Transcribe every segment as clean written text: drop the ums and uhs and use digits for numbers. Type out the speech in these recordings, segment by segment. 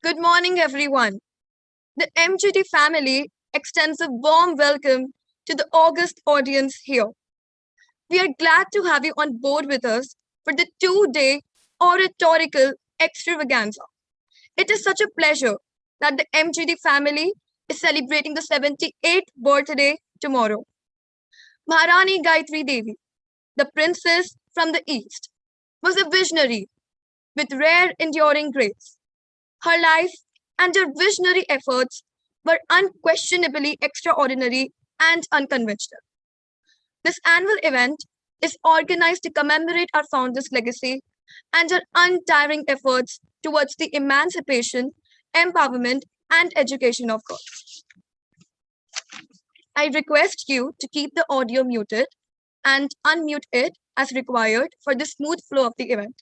Good morning, everyone. The M.G.D family extends a warm welcome to the august audience here. We are glad to have you on board with us for the 2-day oratorical extravaganza. It is such a pleasure that the M.G.D family is celebrating the 78th birthday tomorrow. Maharani Gayatri Devi, the princess from the East, was a visionary with rare enduring grace. Her life and her visionary efforts were unquestionably extraordinary and unconventional. This annual event is organized to commemorate our founder's legacy and her untiring efforts towards the emancipation, empowerment, and education of girls. I request you to keep the audio muted and unmute it as required for the smooth flow of the event.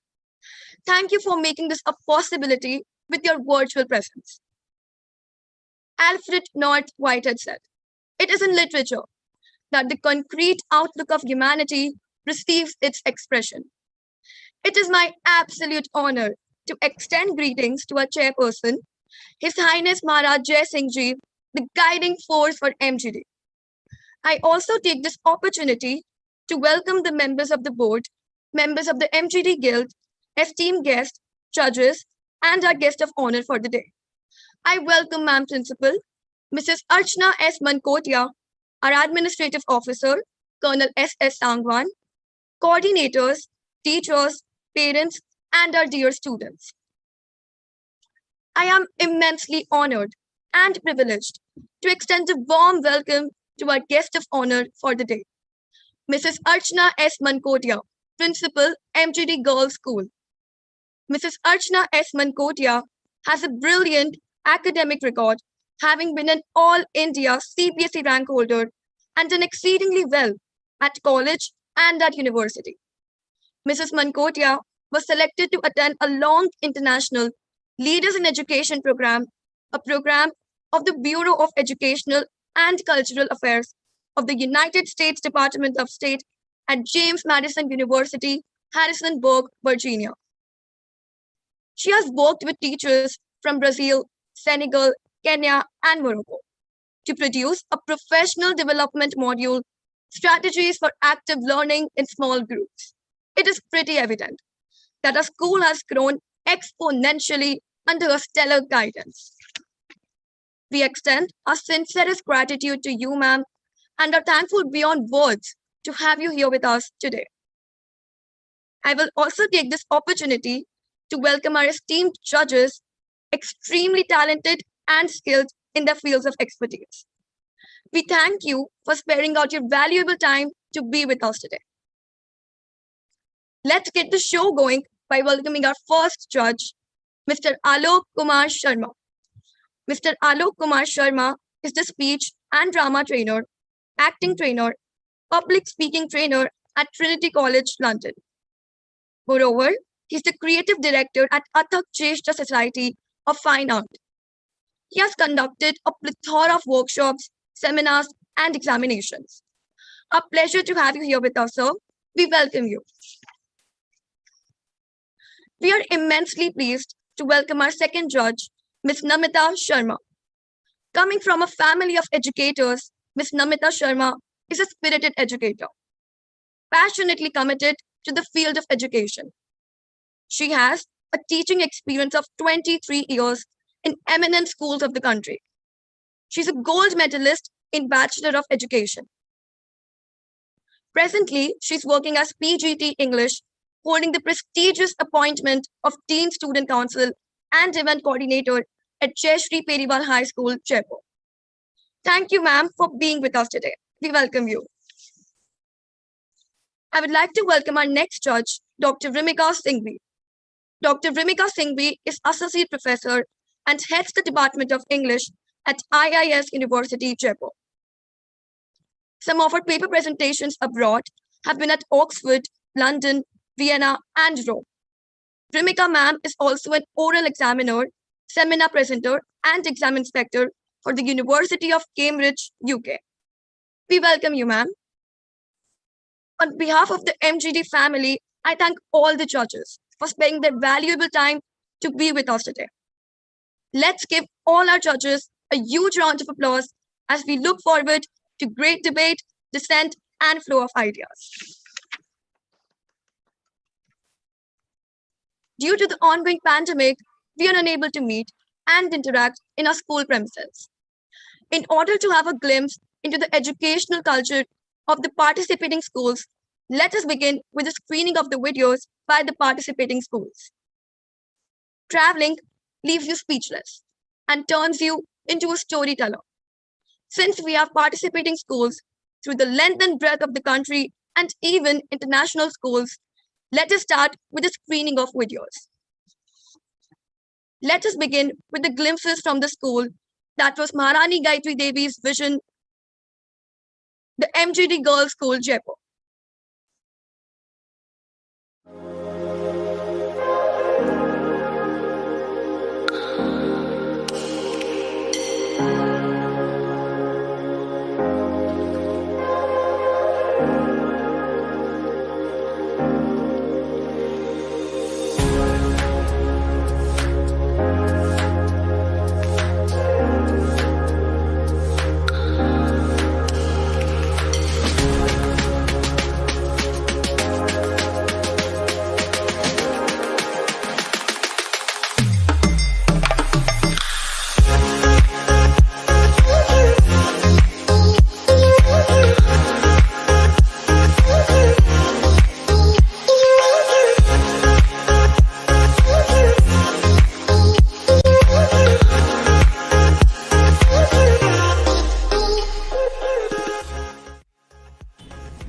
Thank you for making this a possibility with your virtual presence. Alfred North Whitehead said, "It is in literature that the concrete outlook of humanity receives its expression." It is my absolute honor to extend greetings to our chairperson, His Highness Maharaj Jai Singh Ji, the guiding force for M.G.D. I also take this opportunity to welcome the members of the board, members of the M.G.D Guild, esteemed guests, judges, and our guest of honor for the day. I welcome Ma'am Principal, Mrs. Archana S. Mankotia, our Administrative Officer, Colonel S.S. Sangwan, coordinators, teachers, parents, and our dear students. I am immensely honored and privileged to extend a warm welcome to our guest of honor for the day, Mrs. Archana S. Mankotia, Principal, M.G.D Girls School. Mrs. Archana S. Mankotia has a brilliant academic record, having been an All India CBSE rank holder and done exceedingly well at college and at university. Mrs. Mankotia was selected to attend a long international Leaders in Education program, a program of the Bureau of Educational and Cultural Affairs of the United States Department of State at James Madison University, Harrisonburg, Virginia. She has worked with teachers from Brazil, Senegal, Kenya, and Morocco to produce a professional development module, Strategies for Active Learning in Small Groups. It is pretty evident that our school has grown exponentially under her stellar guidance. We extend our sincerest gratitude to you, ma'am, and are thankful beyond words to have you here with us today. I will also take this opportunity to welcome our esteemed judges, extremely talented and skilled in their fields of expertise. We thank you for sparing out your valuable time to be with us today. Let's get the show going by welcoming our first judge, Mr. Alok Kumar Sharma. Mr. Alok Kumar Sharma is the speech and drama trainer, acting trainer, public speaking trainer at Trinity College, London. Moreover, he's the creative director at Athak Cheshta Society of Fine Art. He has conducted a plethora of workshops, seminars, and examinations. A pleasure to have you here with us, sir. We welcome you. We are immensely pleased to welcome our second judge, Ms. Namita Sharma. Coming from a family of educators, Ms. Namita Sharma is a spirited educator, passionately committed to the field of education. She has a teaching experience of 23 years in eminent schools of the country. She's a gold medalist in Bachelor of Education. Presently, she's working as PGT English, holding the prestigious appointment of Teen Student Council and Event Coordinator at Cheshri Periwal High School, Jaipur. Thank you, ma'am, for being with us today. We welcome you. I would like to welcome our next judge, Dr. Rimika Singhvi. Dr. Rimika Singhvi is Associate Professor and heads the Department of English at IIS University, Jaipur. Some of her paper presentations abroad have been at Oxford, London, Vienna, and Rome. Rimika ma'am is also an oral examiner, seminar presenter, and exam inspector for the University of Cambridge, UK. We welcome you, ma'am. On behalf of the M.G.D family, I thank all the judges for spending their valuable time to be with us today. Let's give all our judges a huge round of applause as we look forward to great debate, dissent, and flow of ideas. Due to the ongoing pandemic, we are unable to meet and interact in our school premises. In order to have a glimpse into the educational culture of the participating schools, let us begin with a screening of the videos by the participating schools. Traveling leaves you speechless and turns you into a storyteller. Since we have participating schools through the length and breadth of the country and even international schools, let us start with a screening of videos. Let us begin with the glimpses from the school that was Maharani Gayatri Devi's vision, the M.G.D. Girls' School, Jaipur.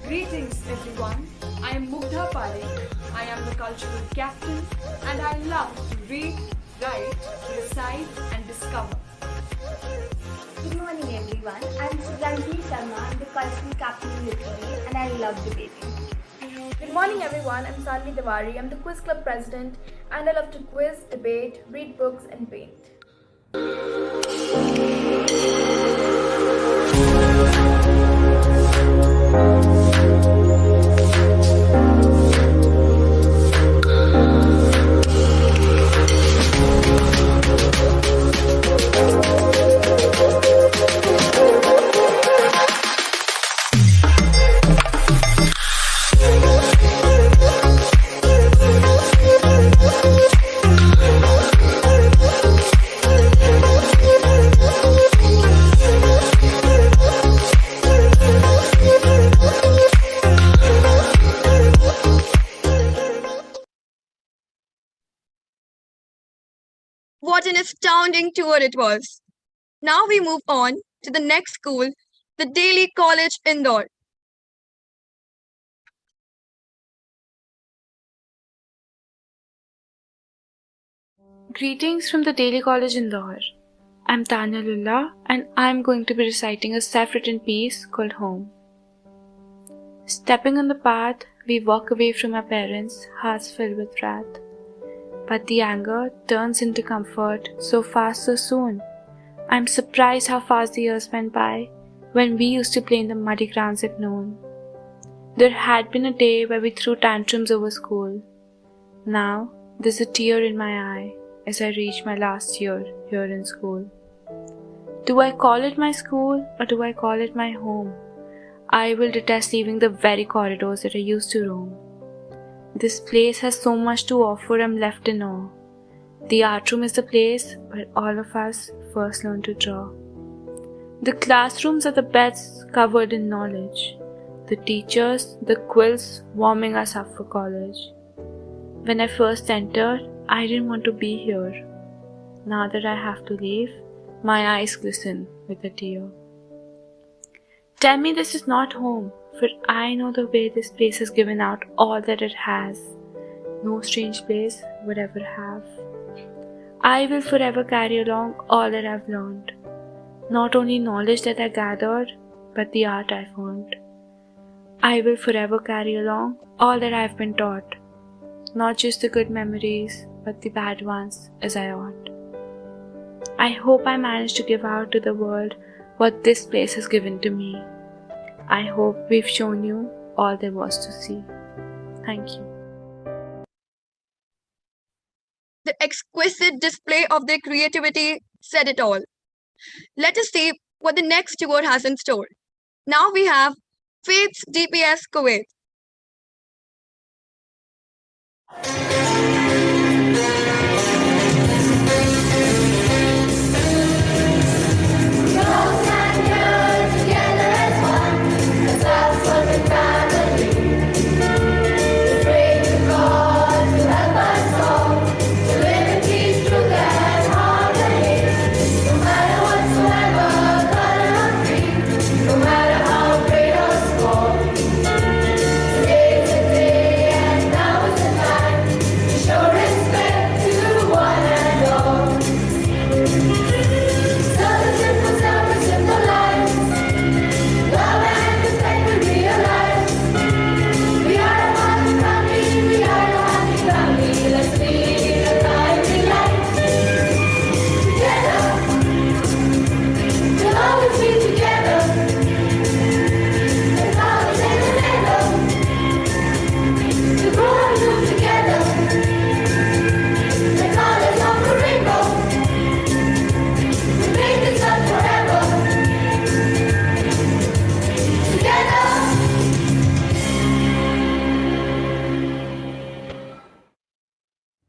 Greetings everyone, I am Mugdha Parekh. I am the cultural captain and I love to read, write, recite and discover. Good morning everyone, I am Sujranjali Sharma, I'm the cultural captain in Literature and I love debating. Good morning everyone, I'm Sanvi Devari, I'm the quiz club president and I love to quiz, debate, read books and paint. What an astounding tour it was! Now we move on to the next school, the Delhi College, Indore. Greetings from the Daily College Indore. I'm Tanya Lulla and I'm going to be reciting a self-written piece called Home. Stepping on the path, we walk away from our parents, hearts filled with wrath. But the anger turns into comfort so fast so soon. I'm surprised how fast the years went by when we used to play in the muddy grounds at noon. There had been a day where we threw tantrums over school. Now there's a tear in my eye as I reach my last year here in school. Do I call it my school or do I call it my home? I will detest leaving the very corridors that I used to roam. This place has so much to offer, I'm left in awe. The art room is the place where all of us first learn to draw. The classrooms are the beds covered in knowledge. The teachers, the quills warming us up for college. When I first entered, I didn't want to be here. Now that I have to leave, my eyes glisten with a tear. Tell me this is not home, for I know the way this place has given out all that it has. No strange place would ever have. I will forever carry along all that I've learned. Not only knowledge that I gathered, but the art I found. I will forever carry along all that I've been taught. Not just the good memories, but the bad ones as I ought. I hope I managed to give out to the world what this place has given to me. I hope we've shown you all there was to see. Thank you. The exquisite display of their creativity said it all. Let us see what the next tour has in store. Now we have Faith's DPS Kuwait.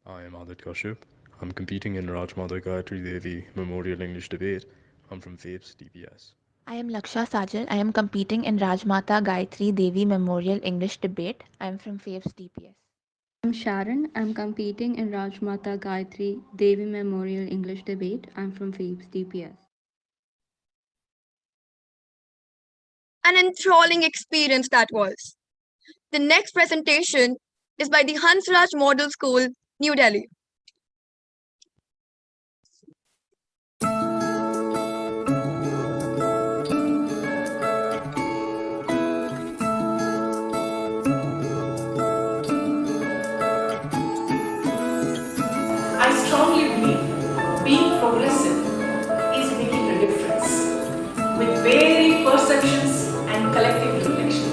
I am Adit Kashyap. I'm competing in Rajmata Gayatri Devi Memorial English Debate. I'm from FAPES DPS. I am Laksha Sajal. I am competing in Rajmata Gayatri Devi Memorial English Debate. I am from FAVES DPS. I'm Sharon. I'm competing in Rajmata Gayatri Devi Memorial English Debate. I'm from FAPES DPS. An enthralling experience that was. The next presentation is by the Hansraj Model School, New Delhi. I strongly believe being progressive is making a difference with varied perceptions and collective reflections.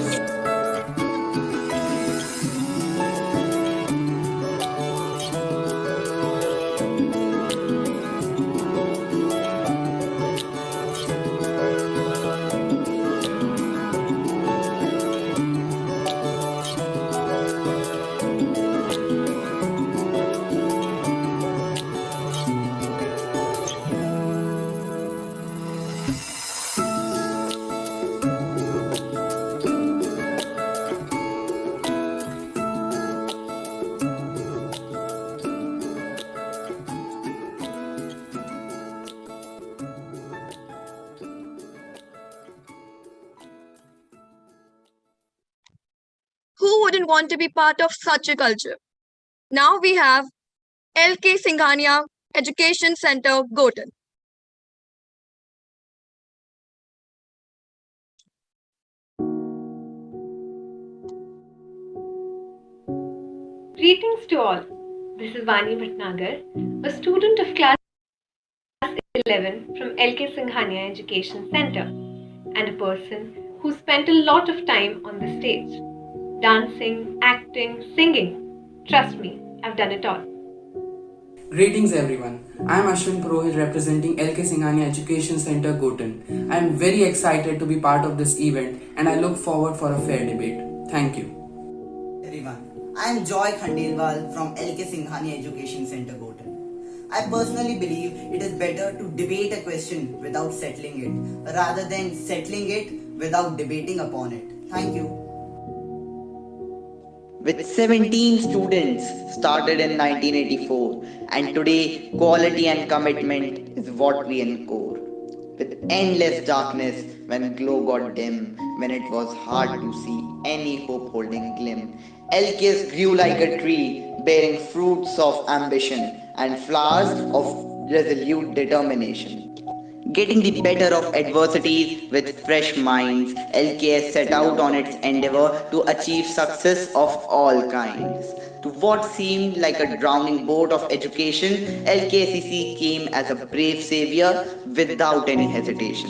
Who wouldn't want to be part of such a culture? Now we have LK Singhania Education Center, Gotan. Greetings to all. This is Vani Bhatnagar, a student of class 11 from LK Singhania Education Center, and a person who spent a lot of time on the stage. Dancing, acting, singing. Trust me, I've done it all. Greetings everyone. I am Ashwin Purohit representing LK Singhania Education Center, Gotan. I am very excited to be part of this event and I look forward for a fair debate. Thank you. Everyone, I am Joy Khandelwal from LK Singhani Education Center, Gotan. I personally believe it is better to debate a question without settling it rather than settling it without debating upon it. Thank you. With 17 students started in 1984, and today quality and commitment is what we encore. With endless darkness when glow got dim, when it was hard to see any hope holding glim, LKS grew like a tree, bearing fruits of ambition and flowers of resolute determination. Getting the better of adversities with fresh minds, LKS set out on its endeavor to achieve success of all kinds. To what seemed like a drowning boat of education, LKCC came as a brave savior without any hesitation.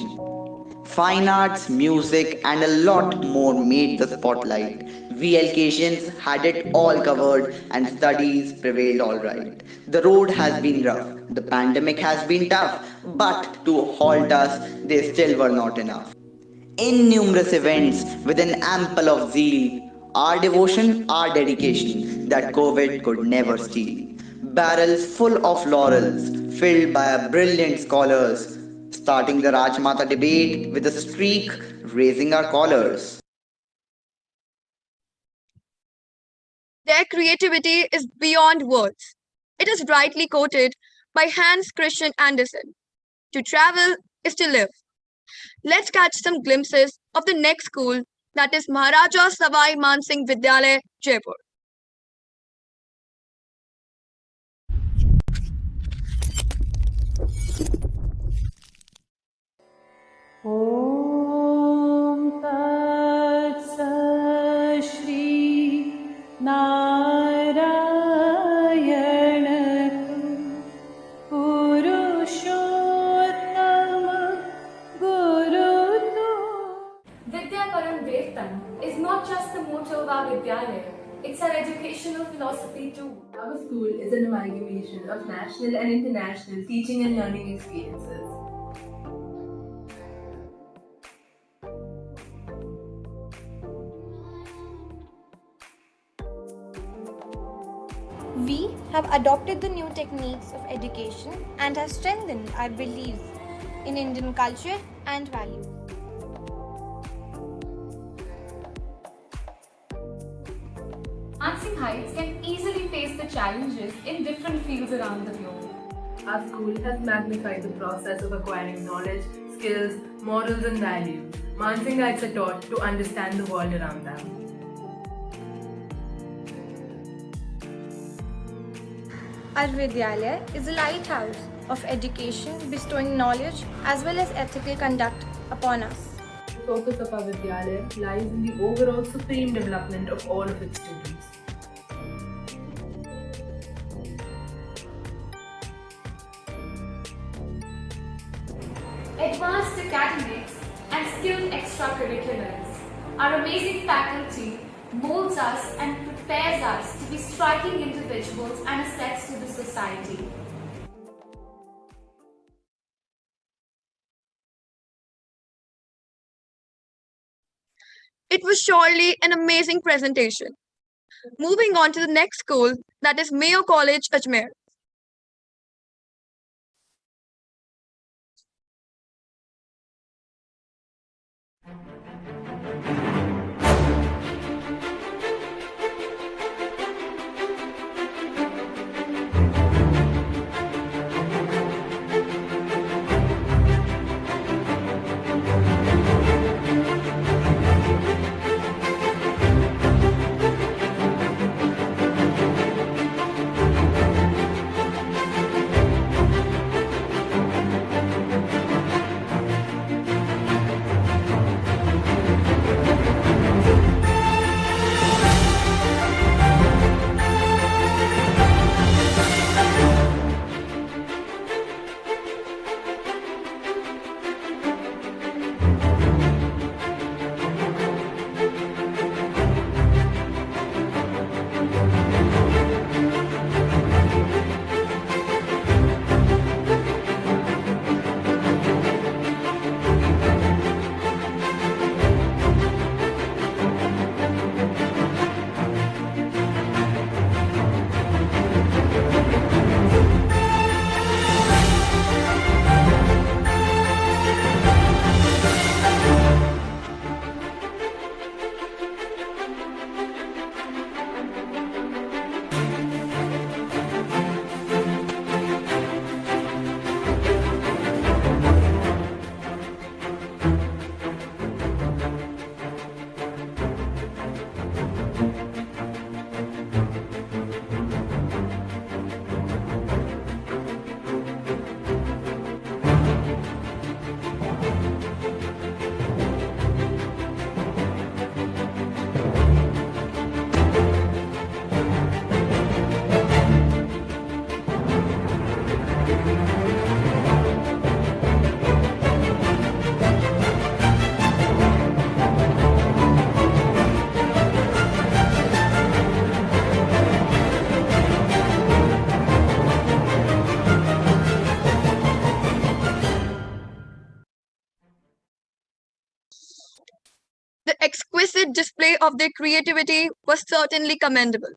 Fine arts, music, and a lot more made the spotlight. We Alcasians had it all covered and studies prevailed alright. The road has been rough, the pandemic has been tough, but to halt us, they still were not enough. In numerous events, with an ample of zeal, our devotion, our dedication, that COVID could never steal. Barrels full of laurels, filled by our brilliant scholars, starting the Rajmata debate with a streak, raising our collars. Their creativity is beyond words. It is rightly quoted by Hans Christian Andersen: to travel is to live. Let's catch some glimpses of the next school, that is Maharaja Savai Mansingh Vidyalaya, Jaipur. Om तत्सश्रीनारायण Purushottam गुरुतो. Vidya Param Devtam is not just the motto of our Vidyalaya, it's our educational philosophy too. Our school is an amalgamation of national and international teaching and learning experiences. We have adopted the new techniques of education and have strengthened our beliefs in Indian culture and values. Mansingh Heights can easily face the challenges in different fields around the globe. Our school has magnified the process of acquiring knowledge, skills, morals, and values. Mansingh Heights are taught to understand the world around them. Our Vidyalaya is a lighthouse of education, bestowing knowledge as well as ethical conduct upon us. The focus of our Vidyalaya lies in the overall supreme development of all of its students. Advanced academics and skilled extracurriculars. Our amazing faculty molds us and prepares us to be striking individuals and assets to the society. It was surely an amazing presentation. Moving on to the next school, that is Mayo College, Ajmer. The exquisite display of their creativity was certainly commendable.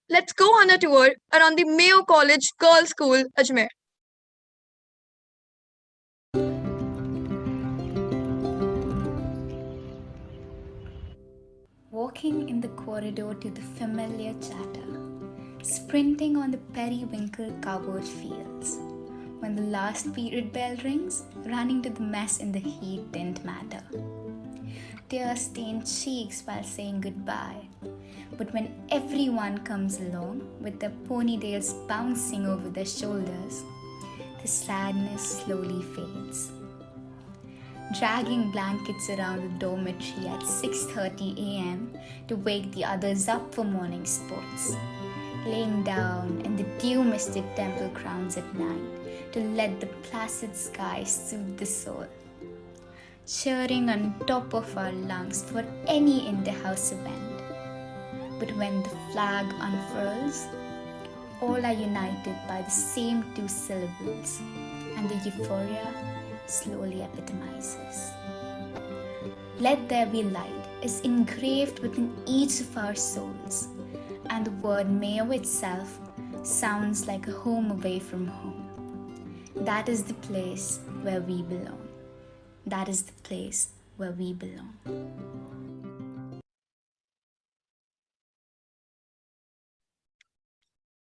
Let's go on a tour around the Mayo College Girls' School, Ajmer. Walking in the corridor to the familiar chatter, sprinting on the periwinkle covered fields. When the last period bell rings, running to the mess in the heat didn't matter. Tear-stained cheeks while saying goodbye. But when everyone comes along with their ponytails bouncing over their shoulders, the sadness slowly fades. Dragging blankets around the dormitory at 6:30 a.m. to wake the others up for morning sports. Laying down in the dew-misted temple grounds at night to let the placid sky soothe the soul. Cheering on top of our lungs for any inter-house event. But when the flag unfurls, all are united by the same two syllables, and the euphoria slowly epitomizes. Let there be light is engraved within each of our souls, and the word Mayo itself sounds like a home away from home. That is the place where we belong. That is the place where we belong.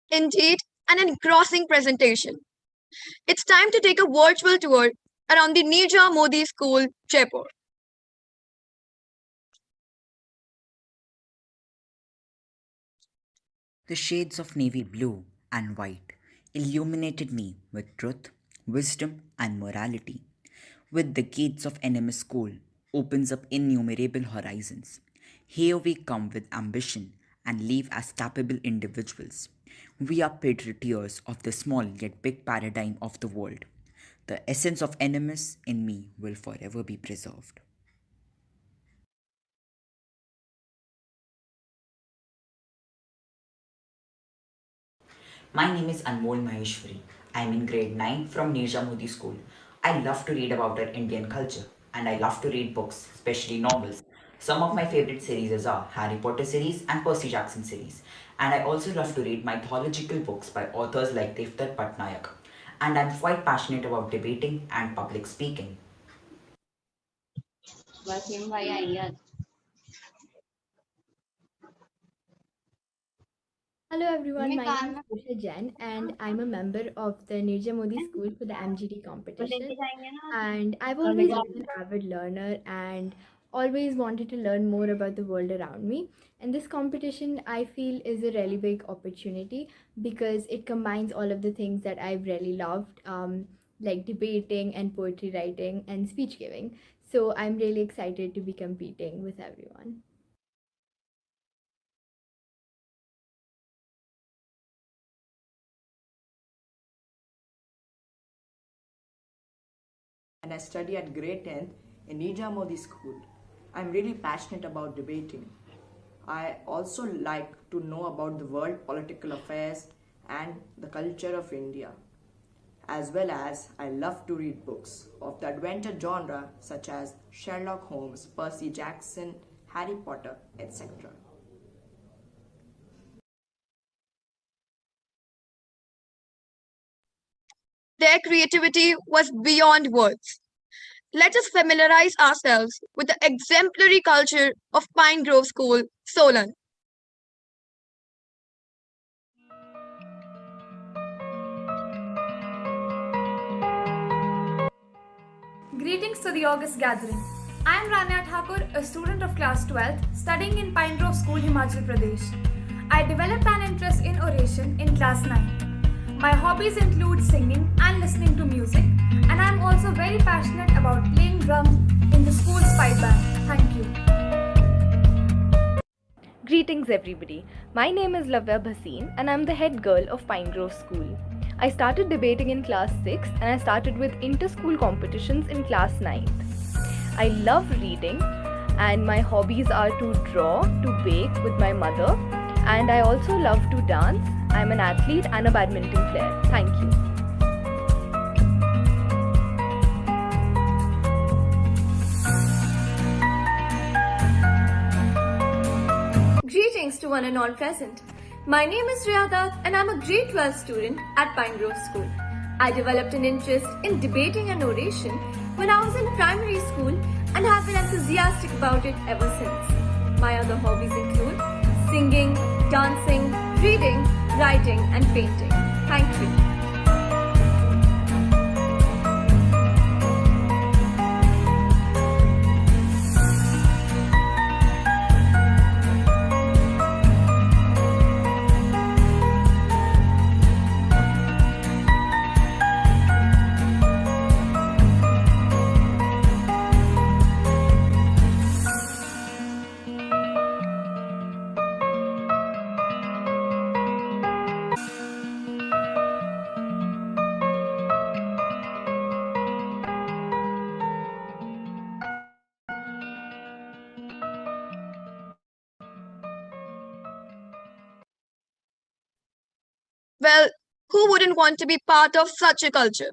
Indeed, an engrossing presentation. It's time to take a virtual tour around the Nija Modi School, Jaipur. The shades of navy blue and white illuminated me with truth, wisdom, and morality. With the gates of NMS School opens up innumerable horizons. Here we come with ambition and leave as capable individuals. We are patriots of the small yet big paradigm of the world. The essence of NMS in me will forever be preserved. My name is Anmol Maheshwari. I am in grade 9 from Nirja Modi School. I love to read about our Indian culture and I love to read books, especially novels. Some of my favorite series are Harry Potter series and Percy Jackson series. And I also love to read mythological books by authors like Devdutt Patnaik. And I'm quite passionate about debating and public speaking. Hello everyone, my name is Usha Jain and I'm a member of the Nirja Modi School for the M.G.D competition. And I've always been an avid learner and always wanted to learn more about the world around me. And this competition I feel is a really big opportunity because it combines all of the things that I've really loved, like debating and poetry writing and speech giving. So I'm really excited to be competing with everyone. And I study at grade 10th in Nija Modi School. I'm really passionate about debating. I also like to know about the world political affairs and the culture of India. As well as I love to read books of the adventure genre such as Sherlock Holmes, Percy Jackson, Harry Potter, etc. Their creativity was beyond words. Let us familiarize ourselves with the exemplary culture of Pine Grove School, Solan. Greetings to the August gathering. I am Rania Thakur, a student of class 12th studying in Pine Grove School, Himachal Pradesh. I developed an interest in oration in class 9. My hobbies include singing and listening to music, and I am also very passionate about playing drums in the school's pipe band. Thank you. Greetings everybody. My name is Lavya Bhasin and I'm the head girl of Pine Grove School. I started debating in class 6 and I started with inter-school competitions in class 9th. I love reading and my hobbies are to draw, to bake with my mother, and I also love to dance. I'm an athlete and a badminton player. Thank you. to one and all present. My name is Riyada and I'm a grade 12 student at Pine Grove School. I developed an interest in debating and oration when I was in primary school and have been enthusiastic about it ever since. My other hobbies include singing, dancing, reading, writing and painting. Thank you. Well, who wouldn't want to be part of such a culture?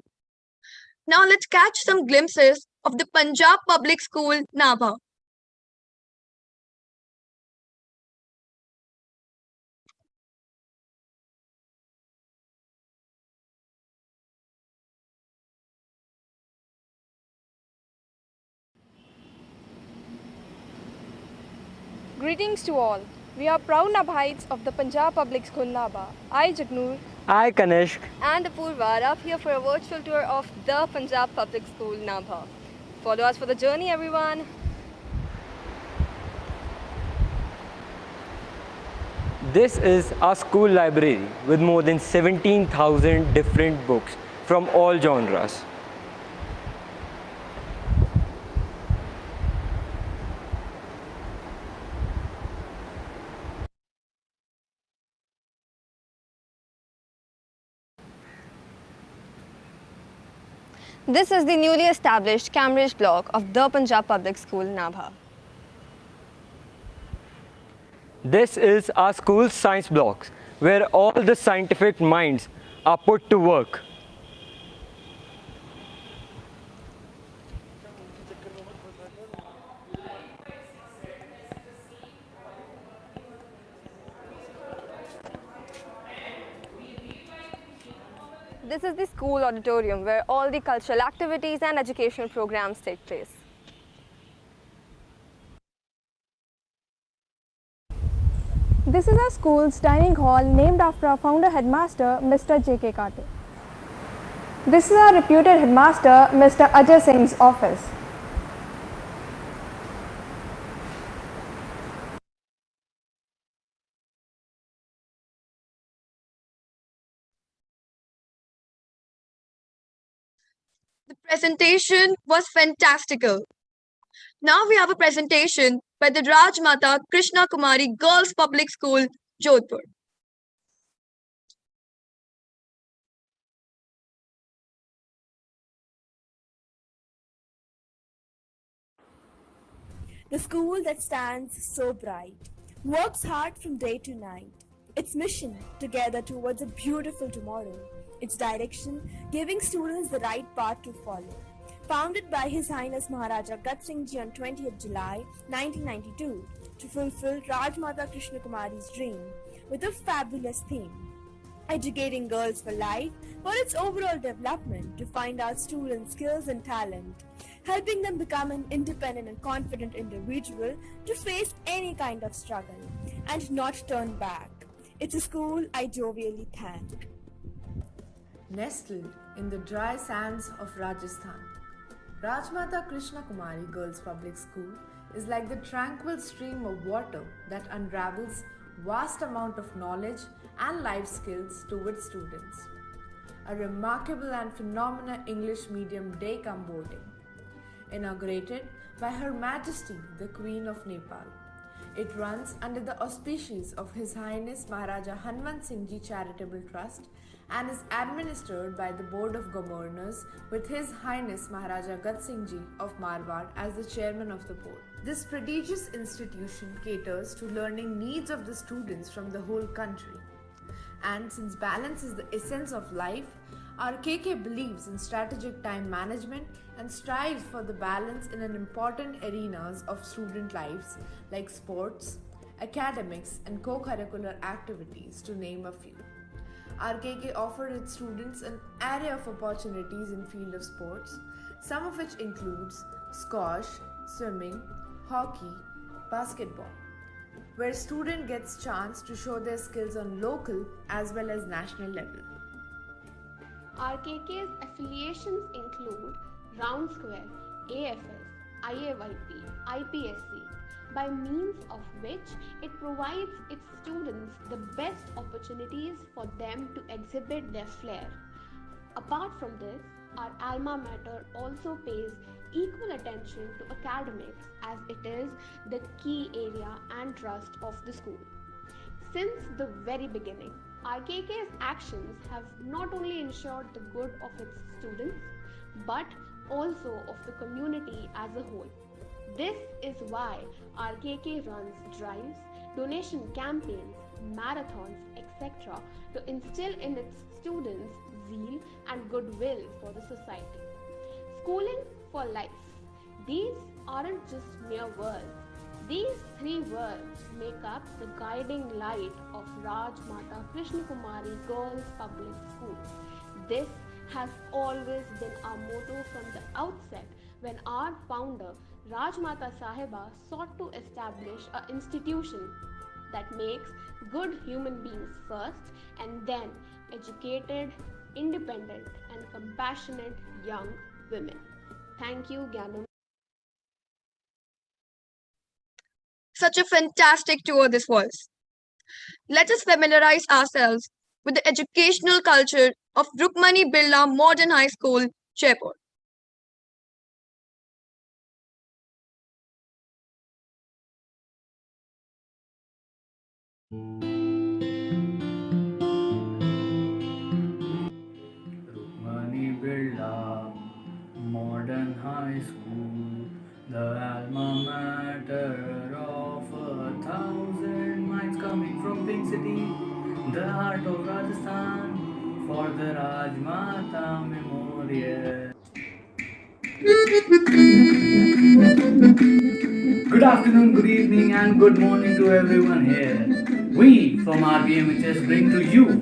Now let's catch some glimpses of the Punjab Public School, Nabha. Greetings to all. We are proud Nabhites of the Punjab Public School Nabha. I, Jagnoor, I, Kanishk, and Apurva are up here for a virtual tour of the Punjab Public School Nabha. Follow us for the journey, everyone. This is our school library with more than 17,000 different books from all genres. This is the newly established Cambridge block of the Punjab Public School Nabha. This is our school's science blocks, where all the scientific minds are put to work. This is the school auditorium where all the cultural activities and educational programs take place. This is our school's dining hall named after our founder headmaster, Mr. J.K. Carter. This is our reputed headmaster, Mr. Ajay Singh's office. The presentation was fantastical. Now we have a presentation by the Rajmata Krishna Kumari Girls Public School, Jodhpur. The school that stands so bright, works hard from day to night. Its mission, together towards a beautiful tomorrow. Its direction, giving students the right path to follow. Founded by His Highness Maharaja Gat Singh Ji on 20th July 1992 to fulfill Rajmata Krishna Kumari's dream with a fabulous theme. Educating girls for life for its overall development to find out students' skills and talent, helping them become an independent and confident individual to face any kind of struggle and not turn back. It's a school I jovially thank. Nestled in the dry sands of Rajasthan, Rajmata Krishna Kumari Girls Public School is like the tranquil stream of water that unravels vast amount of knowledge and life skills to its students. A remarkable and phenomenal English medium day come boarding, inaugurated by Her Majesty the Queen of Nepal. It runs under the auspices of His Highness Maharaja Hanwant Singh Ji Charitable Trust and is administered by the Board of Governors with His Highness Maharaja Gat Singh Ji of Marwar as the chairman of the board. This prestigious institution caters to learning needs of the students from the whole country. And since balance is the essence of life, our KK believes in strategic time management and strives for the balance in an important arenas of student lives like sports, academics, and co curricular activities, to name a few. RKK offered its students an array of opportunities in field of sports, some of which includes squash, swimming, hockey, basketball, where student gets chance to show their skills on local as well as national level. RKK's affiliations include Round Square, AFS, IAYP, IPSC, by means of which it provides its students the best opportunities for them to exhibit their flair. Apart from this, our alma mater also pays equal attention to academics as it is the key area and trust of the school. Since the very beginning, RKK's actions have not only ensured the good of its students but also of the community as a whole. This is why RKK runs drives, donation campaigns, marathons, etc. to instill in its students zeal and goodwill for the society. Schooling for life. These aren't just mere words. These three words make up the guiding light of Rajmata Krishna Kumari Girls Public School. This has always been our motto from the outset when our founder Rajmata Sahiba sought to establish an institution that makes good human beings first and then educated, independent and compassionate young women. Thank you, Gyanam. Such a fantastic tour this was. Let us familiarize ourselves with the educational culture of Rukmani Birla Modern High School, Jaipur. Rukmani Birla Modern High School, the alma mater of 1,000 minds coming from Pink City, the heart of Rajasthan, for the Rajmata Memorial. Good afternoon, good evening, and good morning to everyone here. We from RBMHS bring to you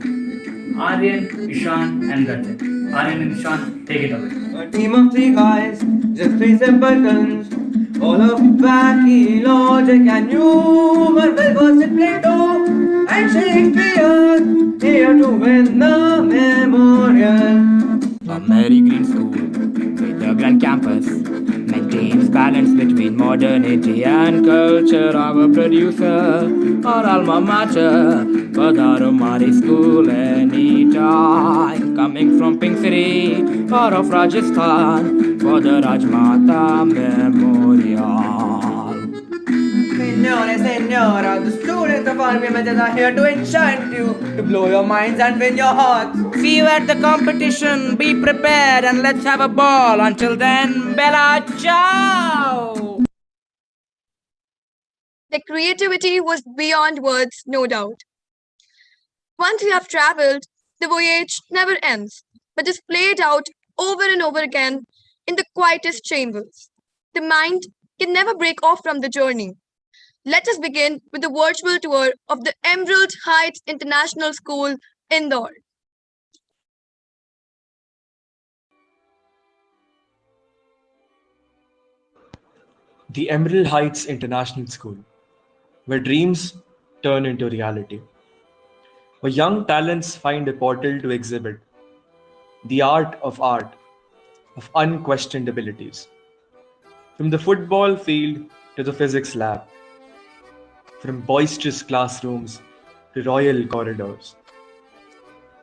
Aryan, Ishan, and Rajat. Aryan and Ishan, take it away. A team of three guys, just three simpletons, all of wacky logic and humor, well versed in Plato and Shakespeare, here to win the memorial. A Mary Green school with a grand campus maintains balance between modernity and culture. Our producer, our alma mater, Padharumari School anytime. Coming from Pink City or of Rajasthan for the Rajmata Memorial. Signore, signora, the students of RBMHS are here to enchant you, to blow your minds and win your hearts. See you at the competition, be prepared and let's have a ball. Until then, Bella Ciao! The creativity was beyond words, no doubt. Once you have traveled, the voyage never ends, but is played out over and over again in the quietest chambers. The mind can never break off from the journey. Let us begin with the virtual tour of the Emerald Heights International School, Indore. The Emerald Heights International School, where dreams turn into reality, where young talents find a portal to exhibit the art, of unquestioned abilities. From the football field to the physics lab, from boisterous classrooms to royal corridors,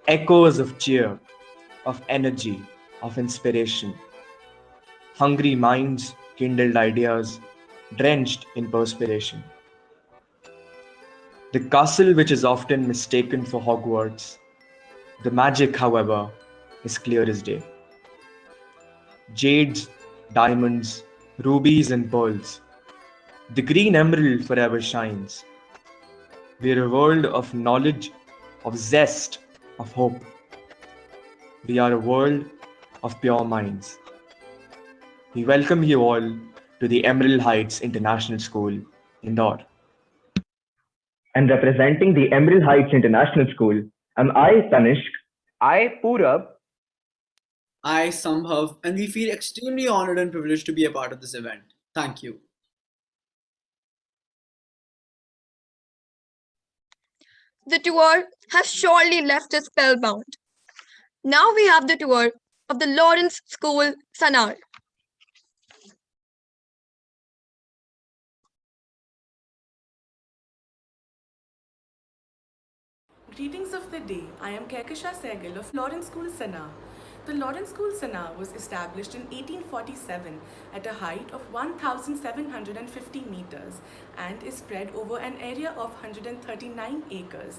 echoes of cheer, of energy, of inspiration. Hungry minds kindled ideas, drenched in perspiration. The castle, which is often mistaken for Hogwarts, the magic, however, is clear as day. Jades, diamonds, rubies, and pearls. The green emerald forever shines. We're a world of knowledge, of zest, of hope. We are a world of pure minds. We welcome you all to the Emerald Heights International School, Indore. And representing the Emerald Heights International School, am I, Tanishq. I, Purab. I, Sambhav, and we feel extremely honored and privileged to be a part of this event. Thank you. The tour has surely left us spellbound. Now we have the tour of the Lawrence School, Sanar. Greetings of the day. I am Kehkasha Sehgal of Lawrence School, Sana. The Lawrence School, Sana was established in 1847 at a height of 1,750 meters and is spread over an area of 139 acres.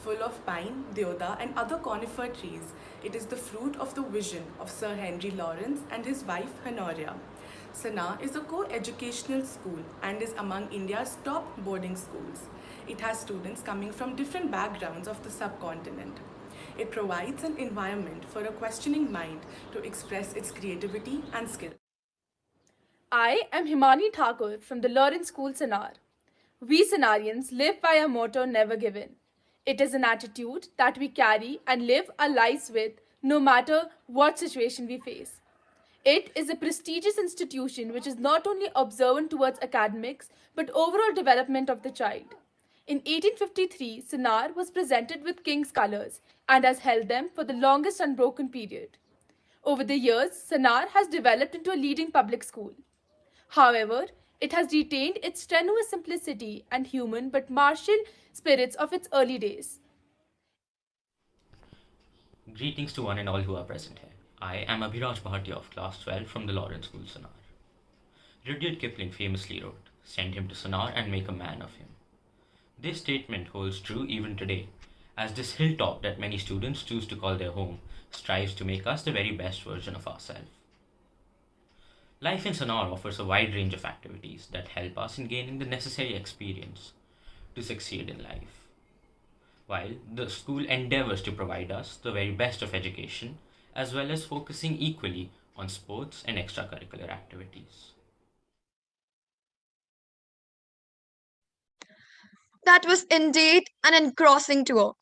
Full of pine, deodar and other conifer trees, it is the fruit of the vision of Sir Henry Lawrence and his wife Honoria. Sana is a co-educational school and is among India's top boarding schools. It has students coming from different backgrounds of the subcontinent. It provides an environment for a questioning mind to express its creativity and skill. I am Himani Thakur from the Lawrence School, Sanar. We Sanarians live by a motto never given. It is an attitude that we carry and live our lives with no matter what situation we face. It is a prestigious institution which is not only observant towards academics but overall development of the child. In 1853, Sanar was presented with king's colours and has held them for the longest unbroken period. Over the years, Sanar has developed into a leading public school. However, it has retained its strenuous simplicity and human but martial spirits of its early days. Greetings to one and all who are present here. I am Abhiraj Bhatia of Class 12 from the Lawrence School, Sanar. Rudyard Kipling famously wrote, "Send him to Sanar and make a man of him." This statement holds true even today, as this hilltop that many students choose to call their home strives to make us the very best version of ourselves. Life in Sanar offers a wide range of activities that help us in gaining the necessary experience to succeed in life, while the school endeavors to provide us the very best of education, as well as focusing equally on sports and extracurricular activities. That was indeed an engrossing tour.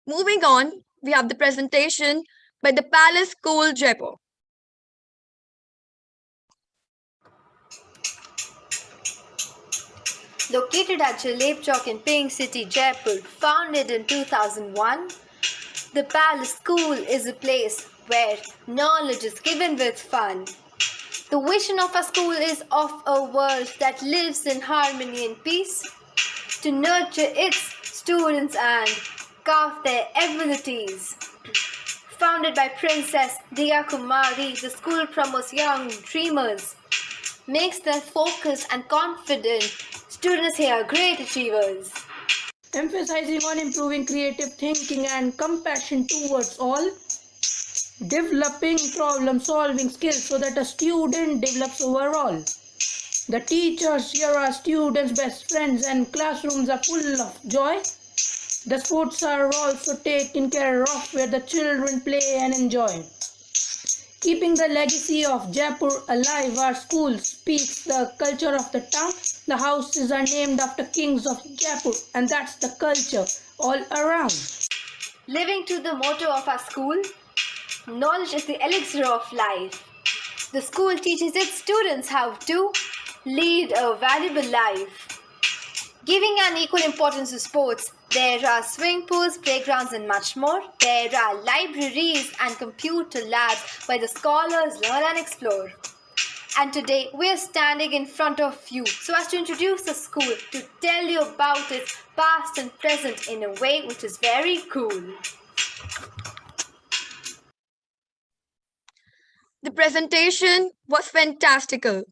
Moving on, we have the presentation by the Palace School, Jaipur. Located at Jaleb Chowk in Pink City, Jaipur, founded in 2001, the Palace School is a place where knowledge is given with fun. The vision of our school is of a world that lives in harmony and peace, to nurture its students and carve their abilities. Founded by Princess Diya Kumari, the school promotes young dreamers, makes them focused and confident. Students here are great achievers. Emphasizing on improving creative thinking and compassion towards all, developing problem-solving skills so that a student develops overall. The teachers here are students' best friends and classrooms are full of joy. The sports are also taken care of where the children play and enjoy. Keeping the legacy of Jaipur alive, our school speaks the culture of the town. The houses are named after kings of Jaipur, and that's the culture all around. Living to the motto of our school, knowledge is the elixir of life. The school teaches its students how to lead a valuable life. Giving an equal importance to sports, there are swimming pools, playgrounds and much more. There are libraries and computer labs where the scholars learn and explore. And today we are standing in front of you so as to introduce the school, to tell you about its past and present in a way which is very cool. The presentation was fantastical.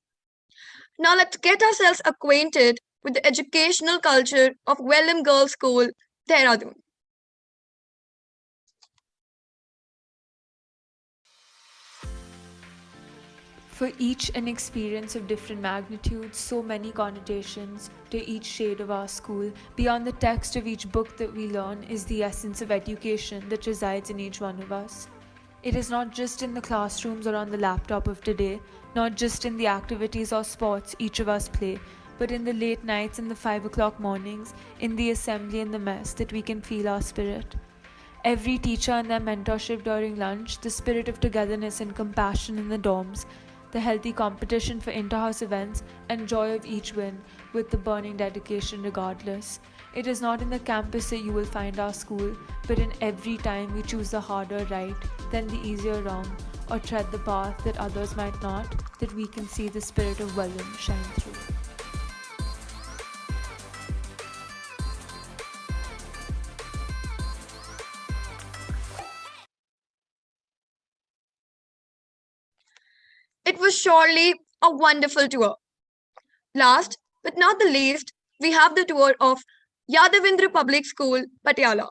Now let's get ourselves acquainted with the educational culture of Welham Girls' School, Dehradun. For each an experience of different magnitudes, so many connotations to each shade of our school. Beyond the text of each book that we learn is the essence of education that resides in each one of us. It is not just in the classrooms or on the laptop of today, not just in the activities or sports each of us play, but in the late nights and the 5 o'clock mornings, in the assembly and the mess, that we can feel our spirit. Every teacher and their mentorship during lunch, the spirit of togetherness and compassion in the dorms, the healthy competition for inter-house events, and joy of each win, with the burning dedication regardless. It is not in the campus that you will find our school, but in every time we choose the harder right, then the easier wrong, or tread the path that others might not, that we can see the spirit of Welland shine through. It was surely a wonderful tour. Last but not the least, we have the tour of Yadavendra Public School, Patiala.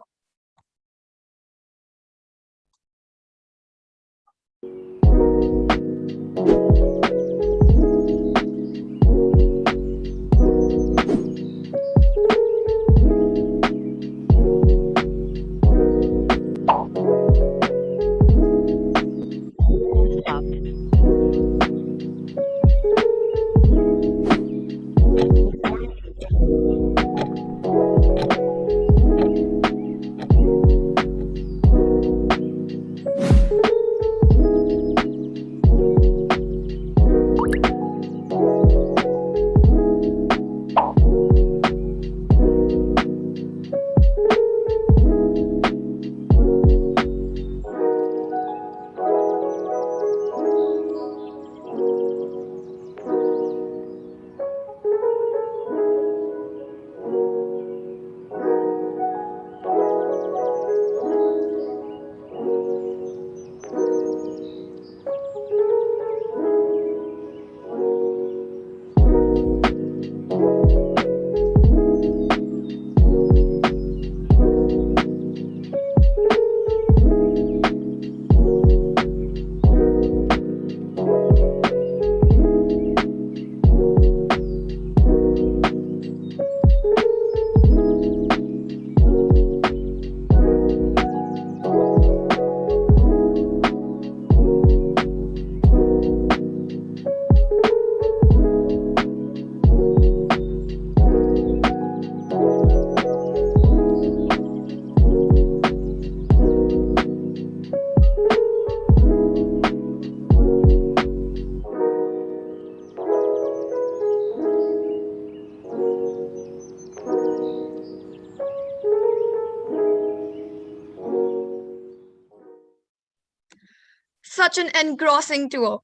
Such an engrossing tour.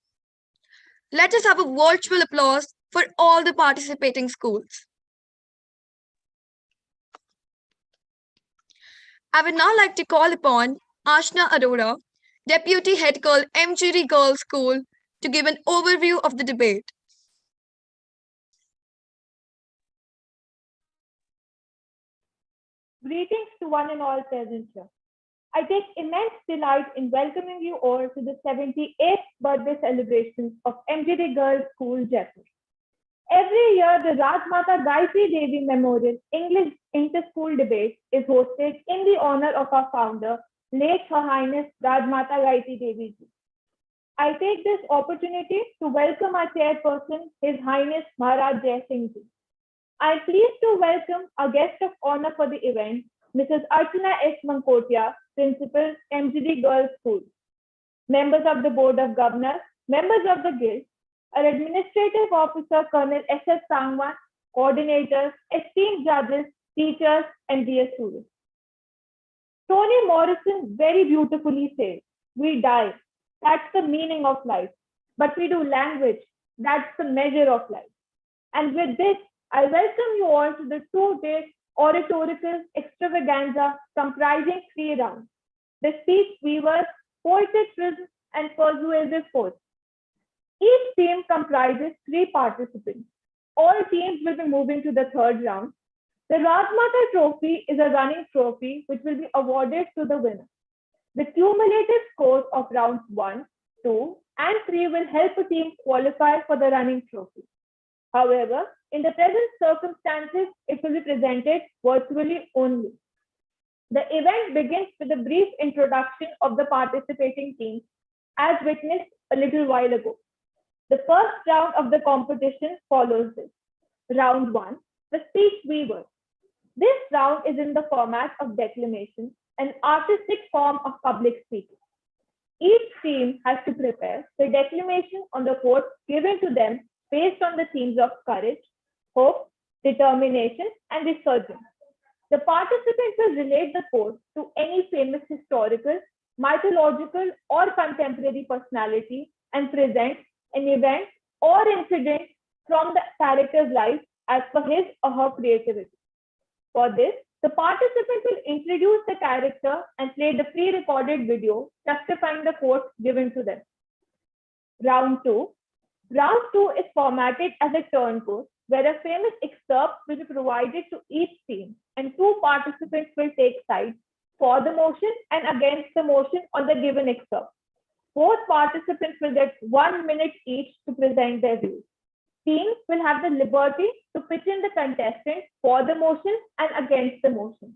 Let us have a virtual applause for all the participating schools. I would now like to call upon Ashna Arora, Deputy Head Girl, M.G.D. Girls School, to give an overview of the debate. Greetings to one and all present here. I take immense delight in welcoming you all to the 78th birthday celebrations of M.G.D. Girls School, Jaipur. Every year, the Rajmata Gayatri Devi Memorial English Inter-School Debate is hosted in the honor of our founder, late Her Highness Rajmata Gayatri Devi ji. I take this opportunity to welcome our chairperson, His Highness Maharaj Jai Singh ji. I am pleased to welcome our guest of honor for the event, Mrs. Archana S. Mankotia, Principal, M.G.D. Girls School, members of the Board of Governors, members of the Guild, our Administrative Officer, Colonel S.S. Sangwan, coordinators, esteemed judges, teachers, and dear students. Toni Morrison very beautifully says, we die, that's the meaning of life, but we do language, that's the measure of life. And with this, I welcome you all to the 2-day oratorical extravaganza comprising 3 rounds: the speech weavers, poetic rhythm, and persuasive force. Each team comprises 3 participants. All teams will be moving to the 3rd round. The Rajmata Trophy is a running trophy which will be awarded to the winner. The cumulative scores of rounds 1, 2, and 3 will help a team qualify for the running trophy. However, in the present circumstances, it will be presented virtually only. The event begins with a brief introduction of the participating teams, as witnessed a little while ago. The first round of the competition follows this. Round 1, the speech weaver. This round is in the format of declamation, an artistic form of public speaking. Each team has to prepare the declamation on the quote given to them based on the themes of courage, hope, determination, and resurgence. The participants will relate the quote to any famous historical, mythological, or contemporary personality and present an event or incident from the character's life as per his or her creativity. For this, the participant will introduce the character and play the pre-recorded video justifying the quote given to them. Round 2. Round 2 is formatted as a turn course where a famous excerpt will be provided to each team and two participants will take sides for the motion and against the motion on the given excerpt. Both participants will get 1 minute each to present their views. Teams will have the liberty to pitch in the contestants for the motion and against the motion.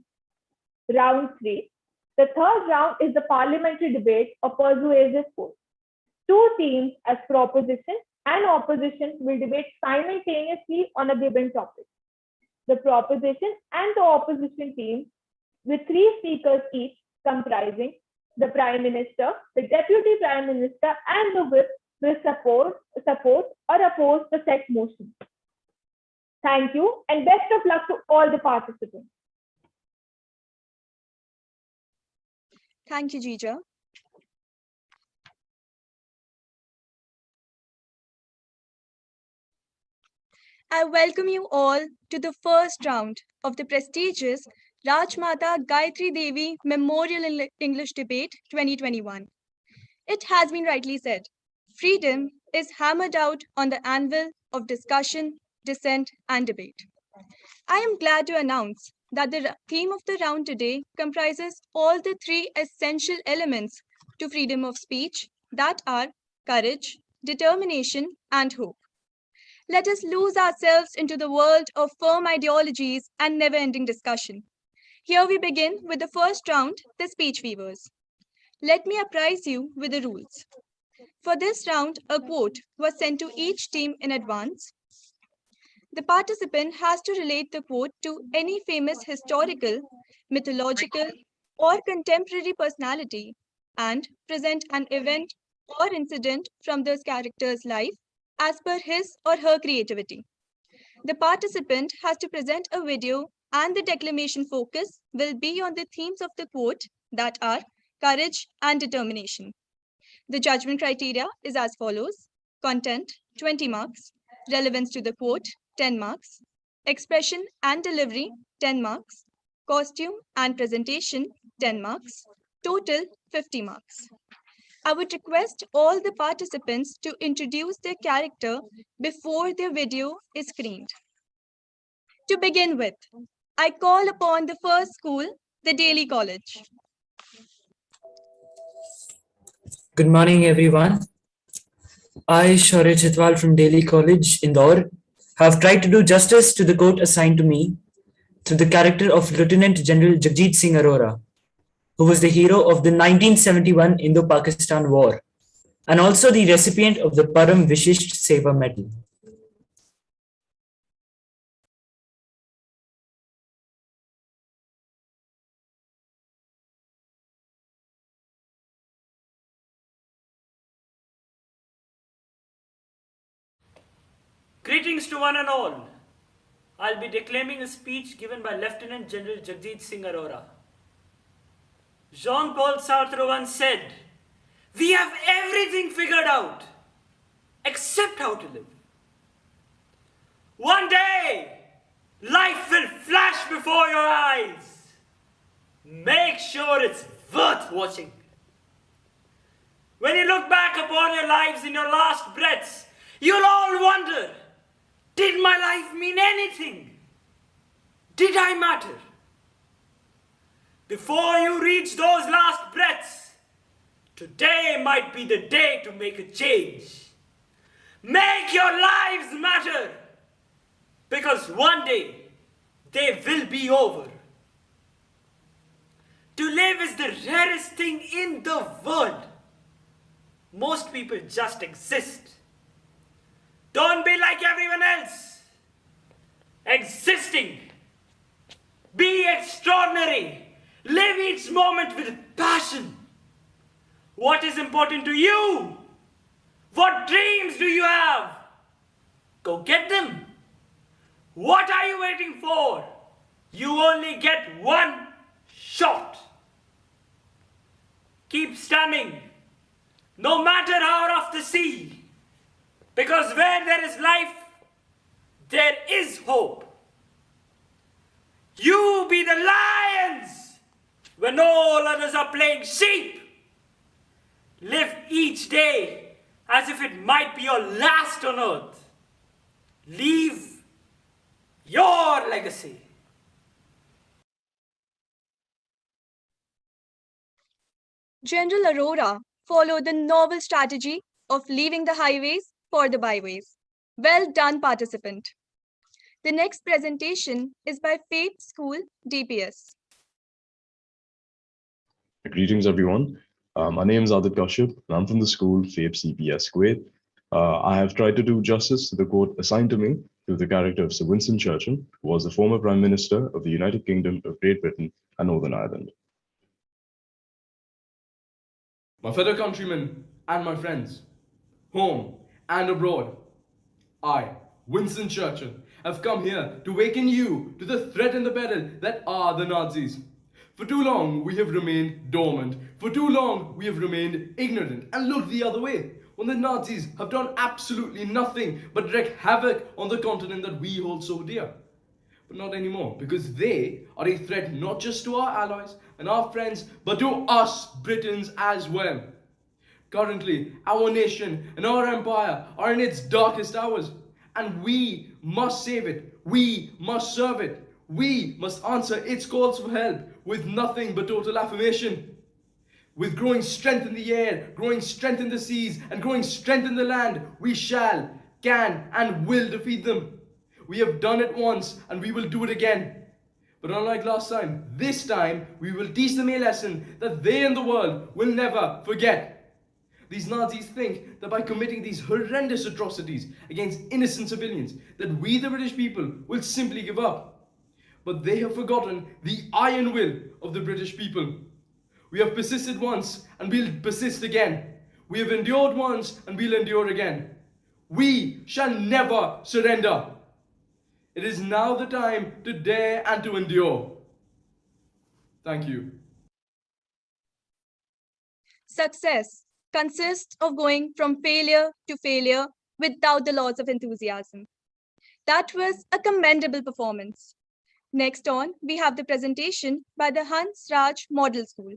Round 3. The third round is the parliamentary debate or persuasive vote. Two teams as proposition and opposition will debate simultaneously on a given topic. The proposition and the opposition team with three speakers each comprising the Prime Minister, the Deputy Prime Minister, and the Whip will support or oppose the set motion. Thank you and best of luck to all the participants. Thank you, Jija. I welcome you all to the first round of the prestigious Rajmata Gayatri Devi Memorial English Debate 2021. It has been rightly said, freedom is hammered out on the anvil of discussion, dissent, and debate. I am glad to announce that the theme of the round today comprises all the three essential elements to freedom of speech that are courage, determination, and hope. Let us lose ourselves into the world of firm ideologies and never ending discussion. Here we begin with the first round, the speech weavers. Let me apprise you with the rules. For this round, a quote was sent to each team in advance. The participant has to relate the quote to any famous historical, mythological, or contemporary personality and present an event or incident from this character's life as per his or her creativity. The participant has to present a video and the declamation focus will be on the themes of the quote that are courage and determination. The judgment criteria is as follows: content 20 marks, relevance to the quote 10 marks, expression and delivery 10 marks, costume and presentation 10 marks, total 50 marks. I would request all the participants to introduce their character before their video is screened. To begin with, I call upon the first school, the Daily College. Good morning, everyone. I, Shaurya Chitwal from Delhi College, Indore, have tried to do justice to the quote assigned to me through the character of Lieutenant General Jagjit Singh Arora, who was the hero of the 1971 Indo-Pakistan War and also the recipient of the Param Vishisht Seva Medal. Greetings to one and all. I'll be declaiming a speech given by Lieutenant General Jagjit Singh Arora. Jean-Paul Sartre once said, "We have everything figured out except how to live." One day, life will flash before your eyes. Make sure it's worth watching. When you look back upon your lives in your last breaths, you'll all wonder, did my life mean anything? Did I matter? Before you reach those last breaths, today might be the day to make a change. Make your lives matter, because one day they will be over. To live is the rarest thing in the world. Most people just exist. Don't be like everyone else. existing. Be extraordinary. Live each moment with passion. What is important to you? What dreams do you have? Go get them. What are you waiting for? You only get one shot. Keep standing, no matter how rough the sea, because where there is life, there is hope. You be the lions when all others are playing sheep. Live each day as if it might be your last on earth. Leave your legacy. General Aurora followed the novel strategy of leaving the highways for the byways. Well done, participant. The next presentation is by Faith School DPS. Greetings, everyone. My name is Adit Kashyap, and I'm from the school FAPE CPS Kuwait. I have tried to do justice to the quote assigned to me through the character of Sir Winston Churchill, who was the former Prime Minister of the United Kingdom of Great Britain and Northern Ireland. My fellow countrymen and my friends, home and abroad, I, Winston Churchill, have come here to waken you to the threat and the peril that are the Nazis. For too long we have remained dormant. For too long we have remained ignorant and looked the other way, when the Nazis have done absolutely nothing but wreak havoc on the continent that we hold so dear. But not anymore, because they are a threat not just to our allies and our friends, but to us Britons as well. Currently, our nation and our empire are in its darkest hours, and we must save it. We must serve it. We must answer its calls for help with nothing but total affirmation. With growing strength in the air, growing strength in the seas, and growing strength in the land, we shall, can, and will defeat them. We have done it once, and we will do it again. But unlike last time, this time we will teach them a lesson that they and the world will never forget. These Nazis think that by committing these horrendous atrocities against innocent civilians, that we the British people will simply give up. But they have forgotten the iron will of the British people. We have persisted once and we'll persist again. We have endured once and we'll endure again. We shall never surrender. It is now the time to dare and to endure. Thank you. Success consists of going from failure to failure without the loss of enthusiasm. That was a commendable performance. Next on, we have the presentation by the Hans Raj Model School.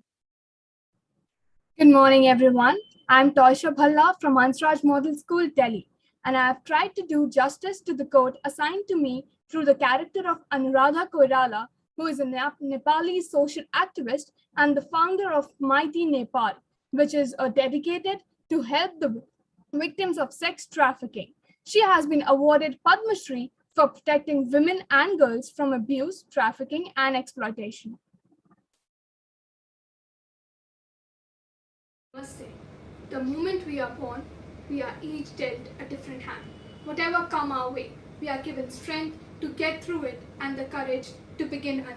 Good morning, everyone. I'm Toysha Bhalla from Hansraj Model School, Delhi, and I have tried to do justice to the quote assigned to me through the character of Anuradha Koirala, who is a Nepali social activist and the founder of Mighty Nepal, which is dedicated to help the victims of sex trafficking. She has been awarded Padma Shri for protecting women and girls from abuse, trafficking, and exploitation. Namaste. The moment we are born, we are each dealt a different hand. Whatever come our way, we are given strength to get through it and the courage to begin anew.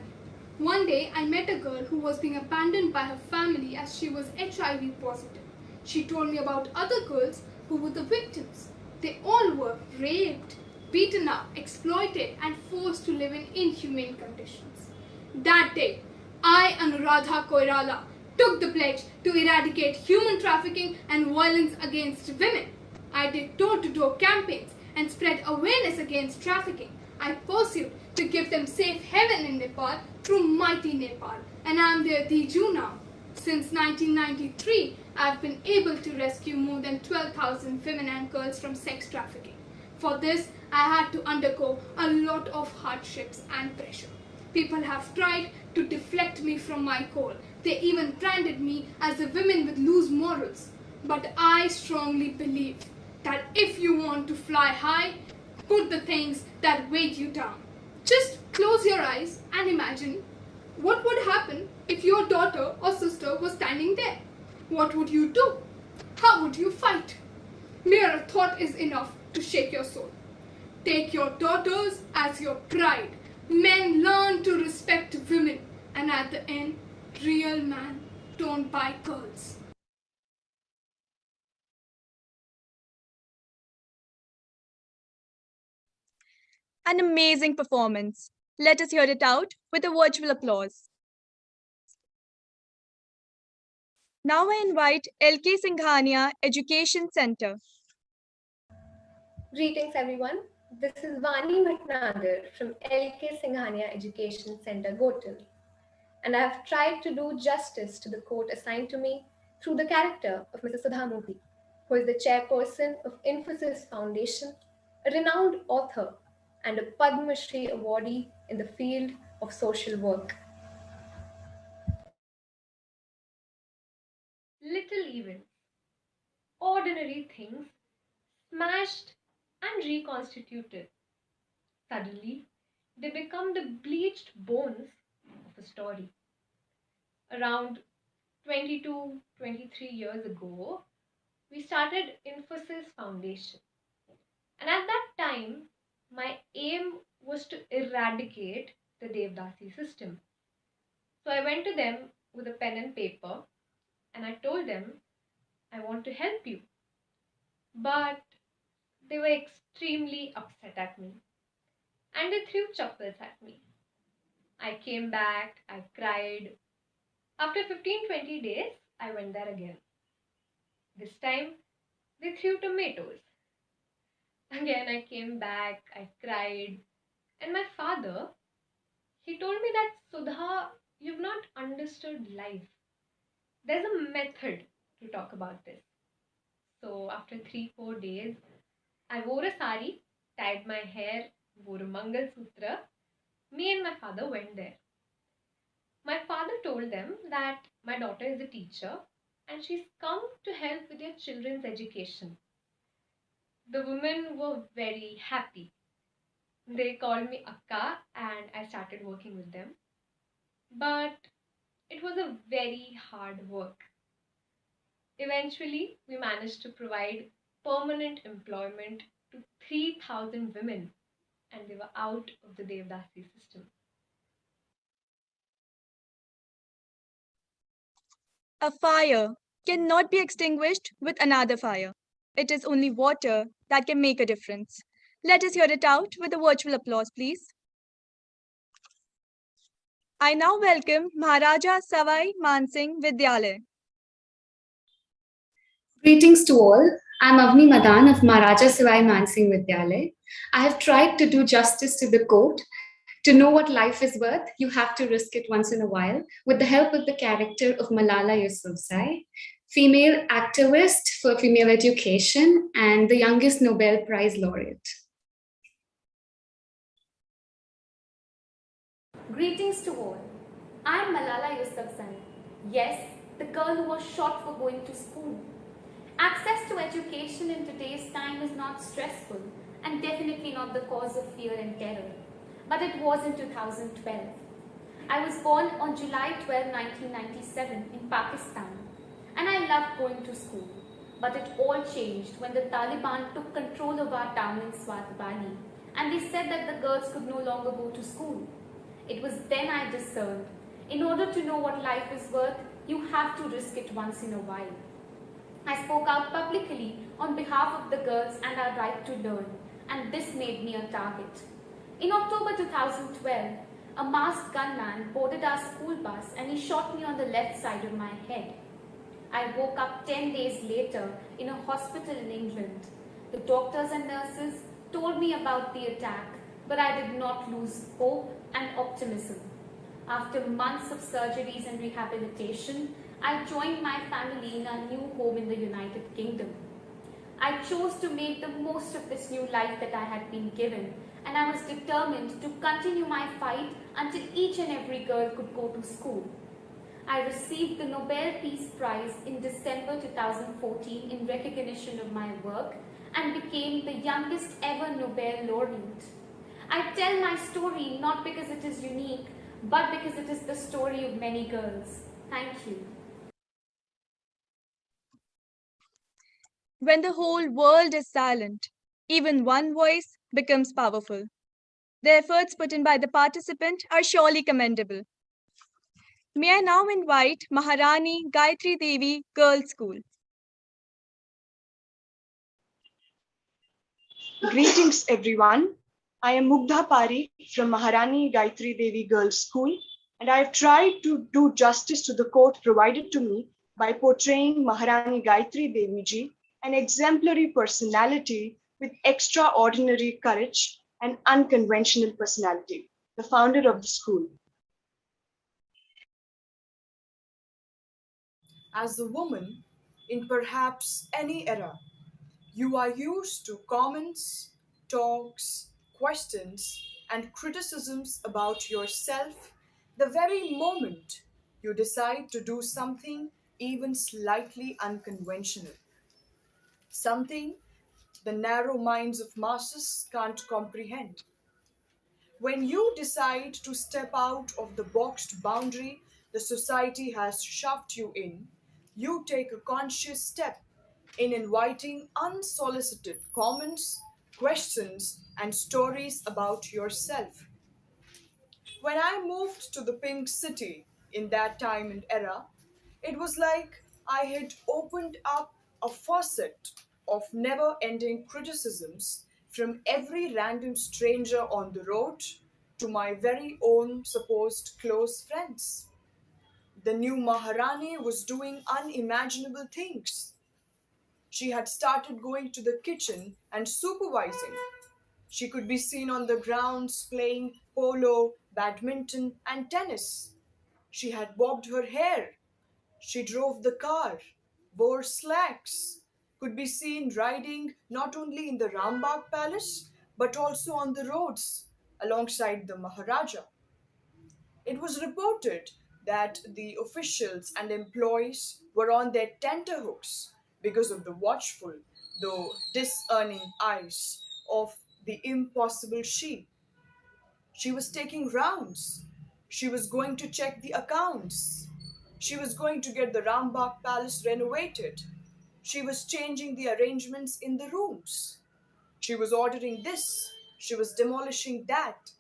One day, I met a girl who was being abandoned by her family as she was HIV positive. She told me about other girls who were the victims. They all were raped, beaten up, exploited, and forced to live in inhumane conditions. That day, I, Anuradha Koirala, took the pledge to eradicate human trafficking and violence against women. I did door-to-door campaigns and spread awareness against trafficking. I pursued to give them safe haven in Nepal through Mighty Nepal, and I am their Diju now. Since 1993, I have been able to rescue more than 12,000 women and girls from sex trafficking. For this, I had to undergo a lot of hardships and pressure. People have tried to deflect me from my goal. They even branded me as a woman with loose morals. But I strongly believe that if you want to fly high, put the things that weigh you down. Just close your eyes and imagine what would happen if your daughter or sister was standing there. What would you do? How would you fight? Mere thought is enough to shake your soul. Take your daughters as your pride. Men learn to respect women, and at the end, real man don't buy girls. An amazing performance. Let us hear it out with a virtual applause. Now I invite LK Singhania Education Center. Greetings everyone. This is Vani Bhatnagar from LK Singhania Education Center, Gotal. And I have tried to do justice to the quote assigned to me through the character of Mrs. Sudha Murthy, who is the chairperson of Infosys Foundation, a renowned author, and a Padma Shri awardee in the field of social work. Little events, ordinary things, smashed and reconstituted. Suddenly, they become the bleached bones of a story. Around 22, 23 years ago, we started Infosys Foundation. And at that time, my aim was to eradicate the Devdasi system. So I went to them with a pen and paper and I told them, I want to help you. But they were extremely upset at me and they threw chocolates at me. I came back, I cried. After 15-20 days, I went there again. This time, they threw tomatoes. Again, I came back, I cried. And my father, he told me that, Sudha, you've not understood life. There's a method to talk about this. So after 3-4 days, I wore a sari, tied my hair, wore a Mangal Sutra. Me and my father went there. My father told them that my daughter is a teacher and she's come to help with your children's education. The women were very happy. They called me Akka and I started working with them. But it was a very hard work. Eventually, we managed to provide permanent employment to 3,000 women and they were out of the Devdasi system. A fire cannot be extinguished with another fire. It is only water that can make a difference. Let us hear it out with a virtual applause, please. I now welcome Maharaja Savai Mansingh Vidyalaya. Greetings to all. I'm Avni Madan of Maharaja Savai Mansingh Vidyalaya. I have tried to do justice to the quote. To know what life is worth, you have to risk it once in a while, with the help of the character of Malala Yousafzai, female activist for female education and the youngest Nobel Prize laureate. Greetings to all. I am Malala Yousafzai. Yes, the girl who was shot for going to school. Access to education in today's time is not stressful and definitely not the cause of fear and terror. But it was in 2012. I was born on July 12, 1997 in Pakistan and I loved going to school. But it all changed when the Taliban took control of our town in Swat Valley and they said that the girls could no longer go to school. It was then I discerned, in order to know what life is worth, you have to risk it once in a while. I spoke out publicly on behalf of the girls and our right to learn, and this made me a target. In October 2012, a masked gunman boarded our school bus and he shot me on the left side of my head. I woke up 10 days later in a hospital in England. The doctors and nurses told me about the attack, but I did not lose hope and optimism. After months of surgeries and rehabilitation, I joined my family in our new home in the United Kingdom. I chose to make the most of this new life that I had been given, and I was determined to continue my fight until each and every girl could go to school. I received the Nobel Peace Prize in December 2014 in recognition of my work and became the youngest ever Nobel laureate. I tell my story not because it is unique, but because it is the story of many girls. Thank you. When the whole world is silent, even one voice becomes powerful. The efforts put in by the participant are surely commendable. May I now invite Maharani Gayatri Devi Girls' School. Greetings, everyone. I am Mugdha Pari from Maharani Gayatri Devi Girls' School, and I have tried to do justice to the quote provided to me by portraying Maharani Gayatri Devi ji, an exemplary personality with extraordinary courage and unconventional personality, the founder of the school. As a woman in perhaps any era, you are used to comments, talks, questions, and criticisms about yourself the very moment you decide to do something even slightly unconventional. Something the narrow minds of masses can't comprehend. When you decide to step out of the boxed boundary the society has shoved you in, you take a conscious step in inviting unsolicited comments, questions, and stories about yourself. When I moved to the Pink City in that time and era, it was like I had opened up a faucet of never ending criticisms from every random stranger on the road to my very own supposed close friends. The new Maharani was doing unimaginable things. She had started going to the kitchen and supervising. She could be seen on the grounds playing polo, badminton, and tennis. She had bobbed her hair. She drove the car, wore slacks, could be seen riding not only in the Rambagh Palace but also on the roads alongside the Maharaja. It was reported that the officials and employees were on their tenterhooks because of the watchful, though discerning eyes of the impossible she. She was taking rounds. She was going to check the accounts. She was going to get the Rambagh Palace renovated. She was changing the arrangements in the rooms. She was ordering this. She was demolishing that.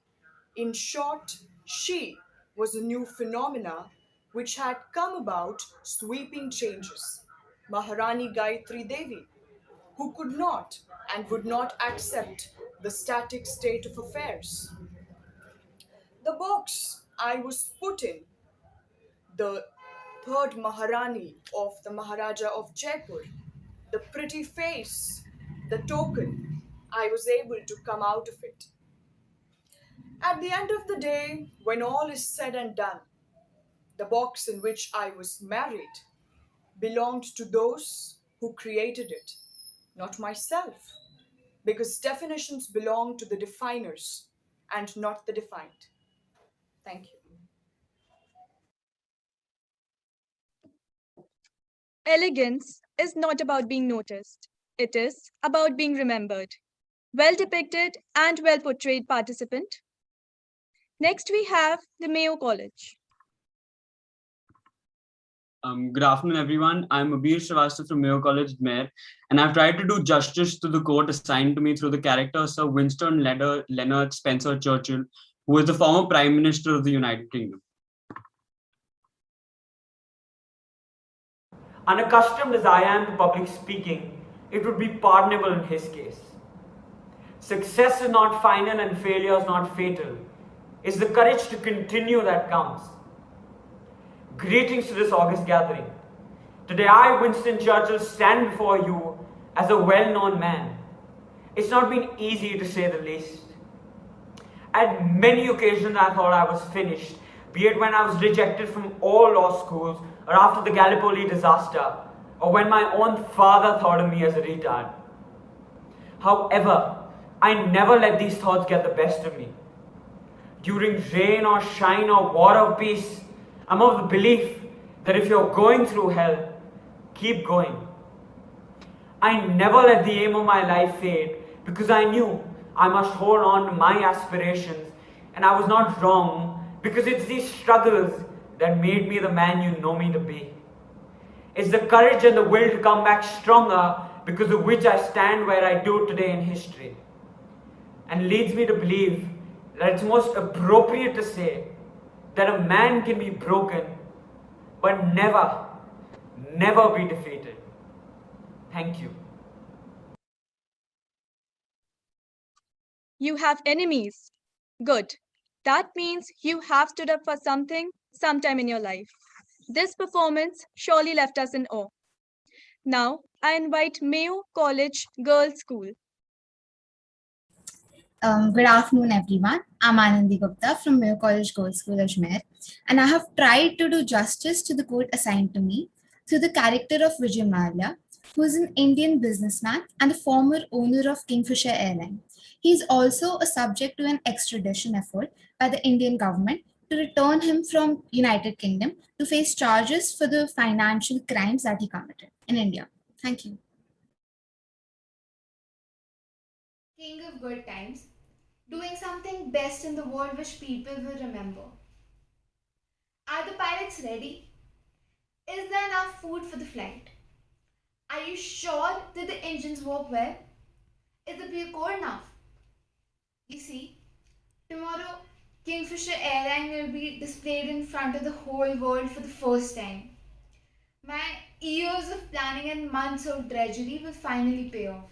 In short, she was a new phenomena which had come about sweeping changes. Maharani Gayatri Devi, who could not and would not accept the static state of affairs. The box I was put in, the third Maharani of the Maharaja of Jaipur, the pretty face, the token, I was able to come out of it. At the end of the day, when all is said and done, the box in which I was married belonged to those who created it, not myself, because definitions belong to the definers and not the defined. Thank you. Elegance is not about being noticed, it is about being remembered. Well depicted and well portrayed participant. Next, we have the Mayo College. Good afternoon, everyone. I'm Abir Srivastava from Mayo College, Mayor, and I've tried to do justice to the quote assigned to me through the character Sir Winston Leonard Spencer Churchill, who was the former Prime Minister of the United Kingdom. Unaccustomed as I am to public speaking, it would be pardonable in his case. Success is not final and failure is not fatal. It's the courage to continue that counts. Greetings to this august gathering. Today I, Winston Churchill, stand before you as a well-known man. It's not been easy to say the least. At many occasions I thought I was finished, be it when I was rejected from all law schools or after the Gallipoli disaster, or when my own father thought of me as a retard. However, I never let these thoughts get the best of me. During rain or shine or war or peace, I'm of the belief that if you're going through hell, keep going. I never let the aim of my life fade because I knew I must hold on to my aspirations, and I was not wrong because it's these struggles that made me the man you know me to be. It's the courage and the will to come back stronger because of which I stand where I do today in history. and leads me to believe that it's most appropriate to say that a man can be broken but never, never be defeated. Thank you. You have enemies. Good. That means you have stood up for something sometime in your life. This performance surely left us in awe. Now, I invite Mayo College Girls School. Good afternoon, everyone. I'm Anandi Gupta from Mayo College Girls School, Ajmer, and I have tried to do justice to the quote assigned to me through the character of Vijay Mallya, who is an Indian businessman and the former owner of Kingfisher Airline. He is also a subject to an extradition effort by the Indian government to return him from United Kingdom to face charges for the financial crimes that he committed in India. Thank you. King of good times, doing something best in the world which people will remember. Are the pilots ready? Is there enough food for the flight? Are you sure that the engines work well? Is the beer cold enough? You see, tomorrow Kingfisher Airline will be displayed in front of the whole world for the first time. My years of planning and months of drudgery will finally pay off.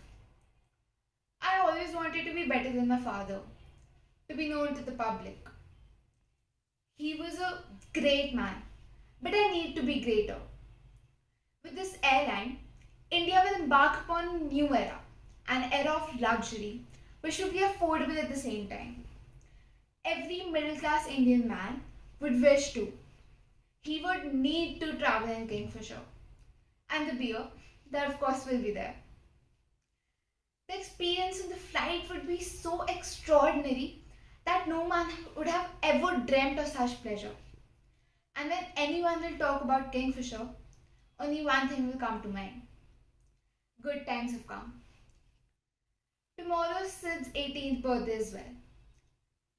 I always wanted to be better than my father, to be known to the public. He was a great man, but I need to be greater. With this airline, India will embark upon a new era, an era of luxury, which should be affordable at the same time. Every middle class Indian man would wish to. He would need to travel in Kingfisher. And the beer, that of course will be there. The experience in the flight would be so extraordinary that no man would have ever dreamt of such pleasure. And when anyone will talk about Kingfisher, only one thing will come to mind. Good times have come. Tomorrow is Sid's 18th birthday as well.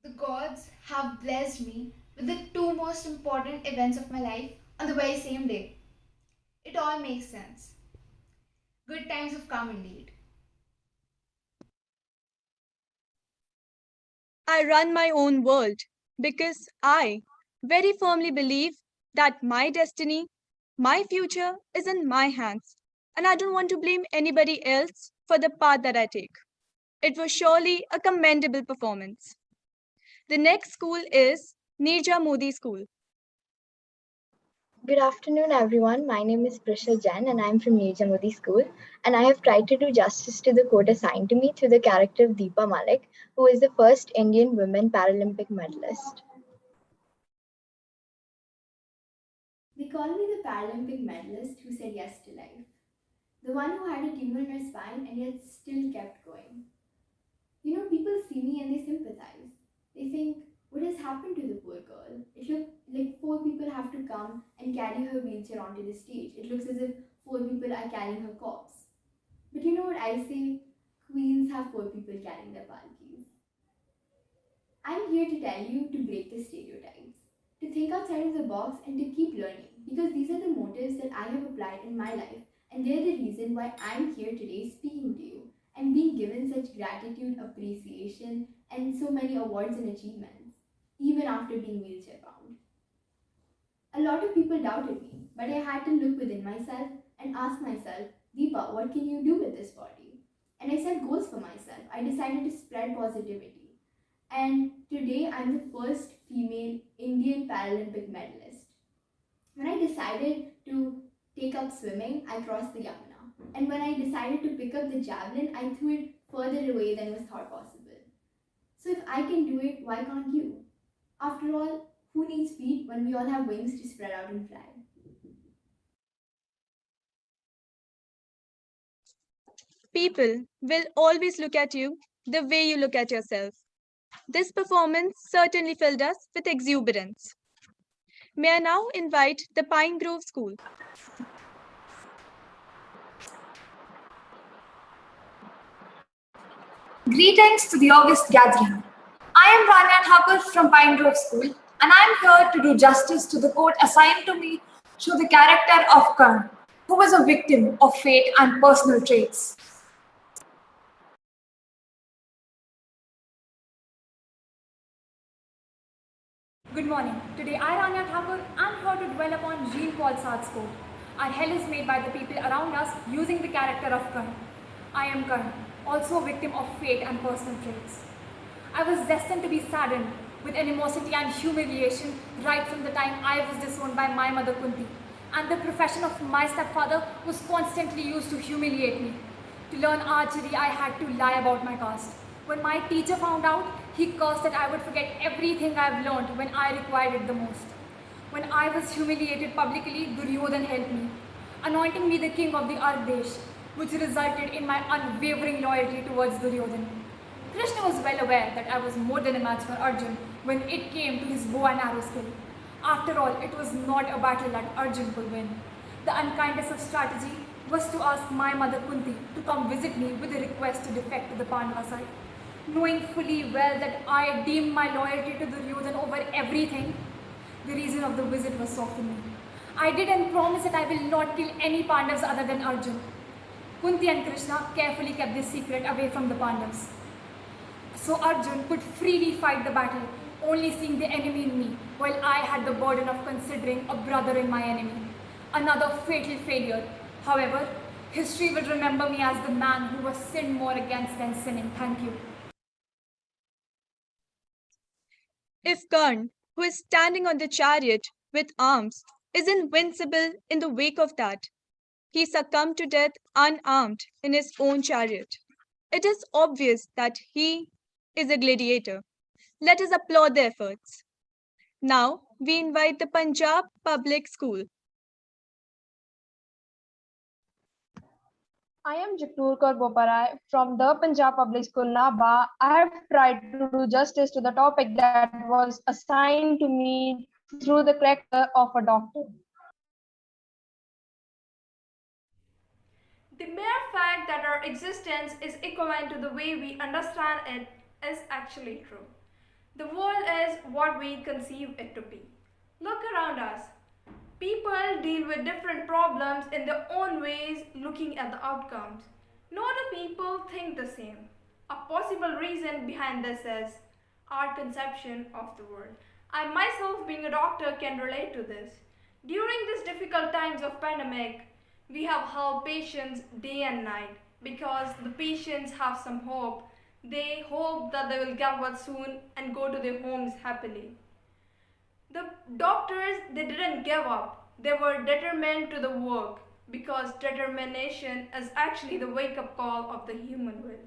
The gods have blessed me with the two most important events of my life on the very same day. It all makes sense. Good times have come indeed. I run my own world because I very firmly believe that my destiny, my future is in my hands, and I don't want to blame anybody else for the path that I take. It was surely a commendable performance. The next school is Nirja Modi School. Good afternoon, everyone. My name is Prisha Jain, and I'm from Nijamudi School. And I have tried to do justice to the quote assigned to me through the character of Deepa Malik, who is the first Indian women Paralympic medalist. They call me the Paralympic medalist who said yes to life. The one who had a tumor in her spine and yet still kept going. You know, people see me and they sympathize. They think, what has happened to the poor girl? It looks like four people have to come and carry her wheelchair onto the stage. It looks as if four people are carrying her corpse. But you know what I say? Queens have four people carrying their palkis. I'm here to tell you to break the stereotypes, to think outside of the box and to keep learning because these are the motives that I have applied in my life and they're the reason why I'm here today speaking to you and being given such gratitude, appreciation, and so many awards and achievements, even after being wheelchair bound. A lot of people doubted me, but I had to look within myself and ask myself, Deepa, what can you do with this body? And I set goals for myself. I decided to spread positivity. And today I'm the first female Indian Paralympic medalist. When I decided to take up swimming, I crossed the Yamuna. And when I decided to pick up the javelin, I threw it further away than was thought possible. So if I can do it, why can't you? After all, who needs feet when we all have wings to spread out and fly? People will always look at you the way you look at yourself. This performance certainly filled us with exuberance. May I now invite the Pine Grove School. Greetings to the August gathering. I am Ranyan Harper from Pine Grove School, and I am here to do justice to the quote assigned to me through the character of Karn, who was a victim of fate and personal traits. Good morning. Today I, Rania Thakur, am here to dwell upon Jean-Paul Sartre's quote. Our hell is made by the people around us using the character of Karn. I am Karn, also a victim of fate and personal traits. I was destined to be saddened with animosity and humiliation right from the time I was disowned by my mother Kunti, and the profession of my stepfather was constantly used to humiliate me. To learn archery, I had to lie about my caste. When my teacher found out, he cursed that I would forget everything I've learned when I required it the most. When I was humiliated publicly, Duryodhan helped me, anointing me the king of the Ardesh, which resulted in my unwavering loyalty towards Duryodhan. Krishna was well aware that I was more than a match for Arjun when it came to his bow and arrow skill. After all, it was not a battle that Arjun could win. The unkindness of strategy was to ask my mother Kunti to come visit me with a request to defect to the Pandava side. Knowing fully well that I deemed my loyalty to Duryodhan over everything, the reason of the visit was sought for me. I did and promised that I will not kill any Pandavas other than Arjun. Kunti and Krishna carefully kept this secret away from the Pandavas. So Arjun could freely fight the battle, only seeing the enemy in me, while I had the burden of considering a brother in my enemy. Another fatal failure. However, history will remember me as the man who was sinned more against than sinning. Thank you. If Karn, who is standing on the chariot with arms, is invincible in the wake of that, he succumbed to death unarmed in his own chariot. It is obvious that he is a gladiator. Let us applaud their efforts. Now we invite the Punjab Public School. I am Jagtoor Kaur Boparai from the Punjab Public School, Naba. I have tried to do justice to the topic that was assigned to me through the character of a doctor. The mere fact that our existence is equivalent to the way we understand it is actually true. The world is what we conceive it to be. Look around us. People deal with different problems in their own ways, looking at the outcomes. No two people think the same. A possible reason behind this is our conception of the world. I myself, being a doctor, can relate to this. During these difficult times of pandemic, we have helped patients day and night because the patients have some hope. They hope that they will get well soon and go to their homes happily. The doctors, they didn't give up. They were determined to the work because determination is actually the wake-up call of the human will.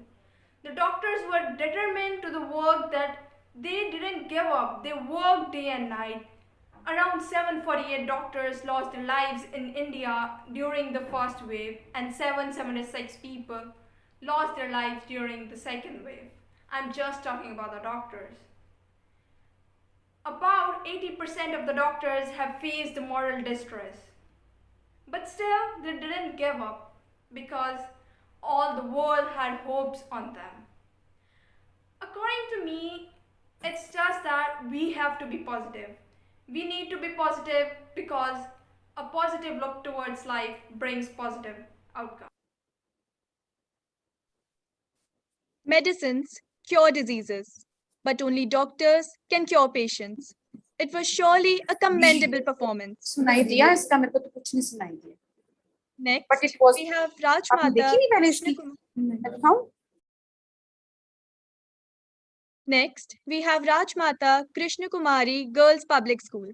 The doctors were determined to the work that they didn't give up. They worked day and night. Around 748 doctors lost their lives in India during the first wave, and 776 people lost their lives during the second wave. I'm just talking about the doctors. About 80% of the doctors have faced moral distress. But still, they didn't give up because all the world had hopes on them. According to me, it's just that we have to be positive. We need to be positive because a positive look towards life brings positive outcomes. Medicines cure diseases, but only doctors can cure patients. It was surely a commendable performance. सुनाई दिया इसका मेरे को तो कुछ नहीं सुनाई दिया Next, but it was we have आपने देखी Rajmata नहीं पहले Krishna इसकी Kumar. मैं दिखाऊं Next, we have Rajmata Krishna Kumari Girls Public School.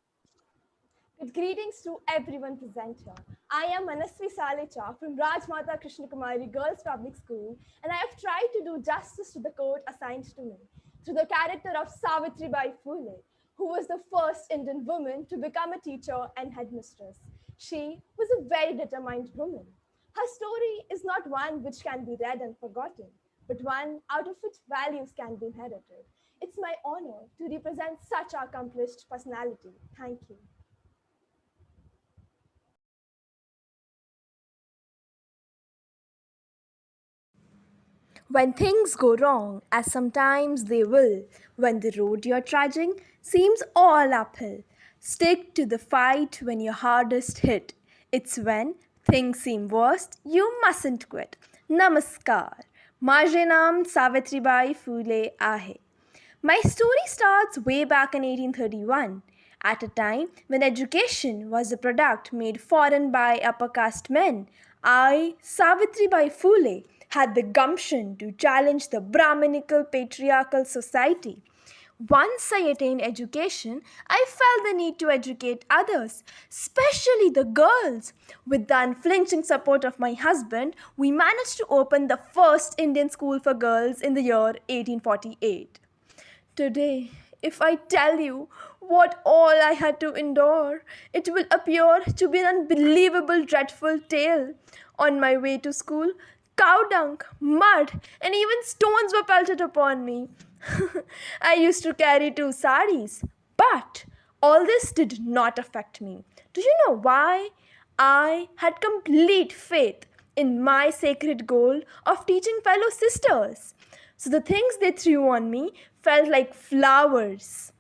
With greetings to everyone present here. I am Manasvi Salecha from Rajmata Krishna Kumari Girls Public School, and I have tried to do justice to the quote assigned to me through the character of Savitri Bai Phule, who was the first Indian woman to become a teacher and headmistress. She was a very determined woman. Her story is not one which can be read and forgotten, but one out of which values can be inherited. It's my honor to represent such accomplished personality. Thank you. When things go wrong, as sometimes they will, when the road you're trudging seems all uphill, stick to the fight when you're hardest hit. It's when things seem worst, you mustn't quit. Namaskar. माझे नाम सावित्रीबाई फुले आहे. My story starts way back in 1831, at a time when education was a product made foreign by upper caste men. I, Savitri Bai Phule, had the gumption to challenge the Brahminical patriarchal society. Once I attained education, I felt the need to educate others, especially the girls. With the unflinching support of my husband, we managed to open the first Indian school for girls in the year 1848. Today, if I tell you what all I had to endure, it will appear to be an unbelievable, dreadful tale. On my way to school, cow dung, mud, and even stones were pelted upon me. I used to carry two saris, but all this did not affect me. Do you know why? I had complete faith in my sacred goal of teaching fellow sisters. So the things they threw on me felt like flowers.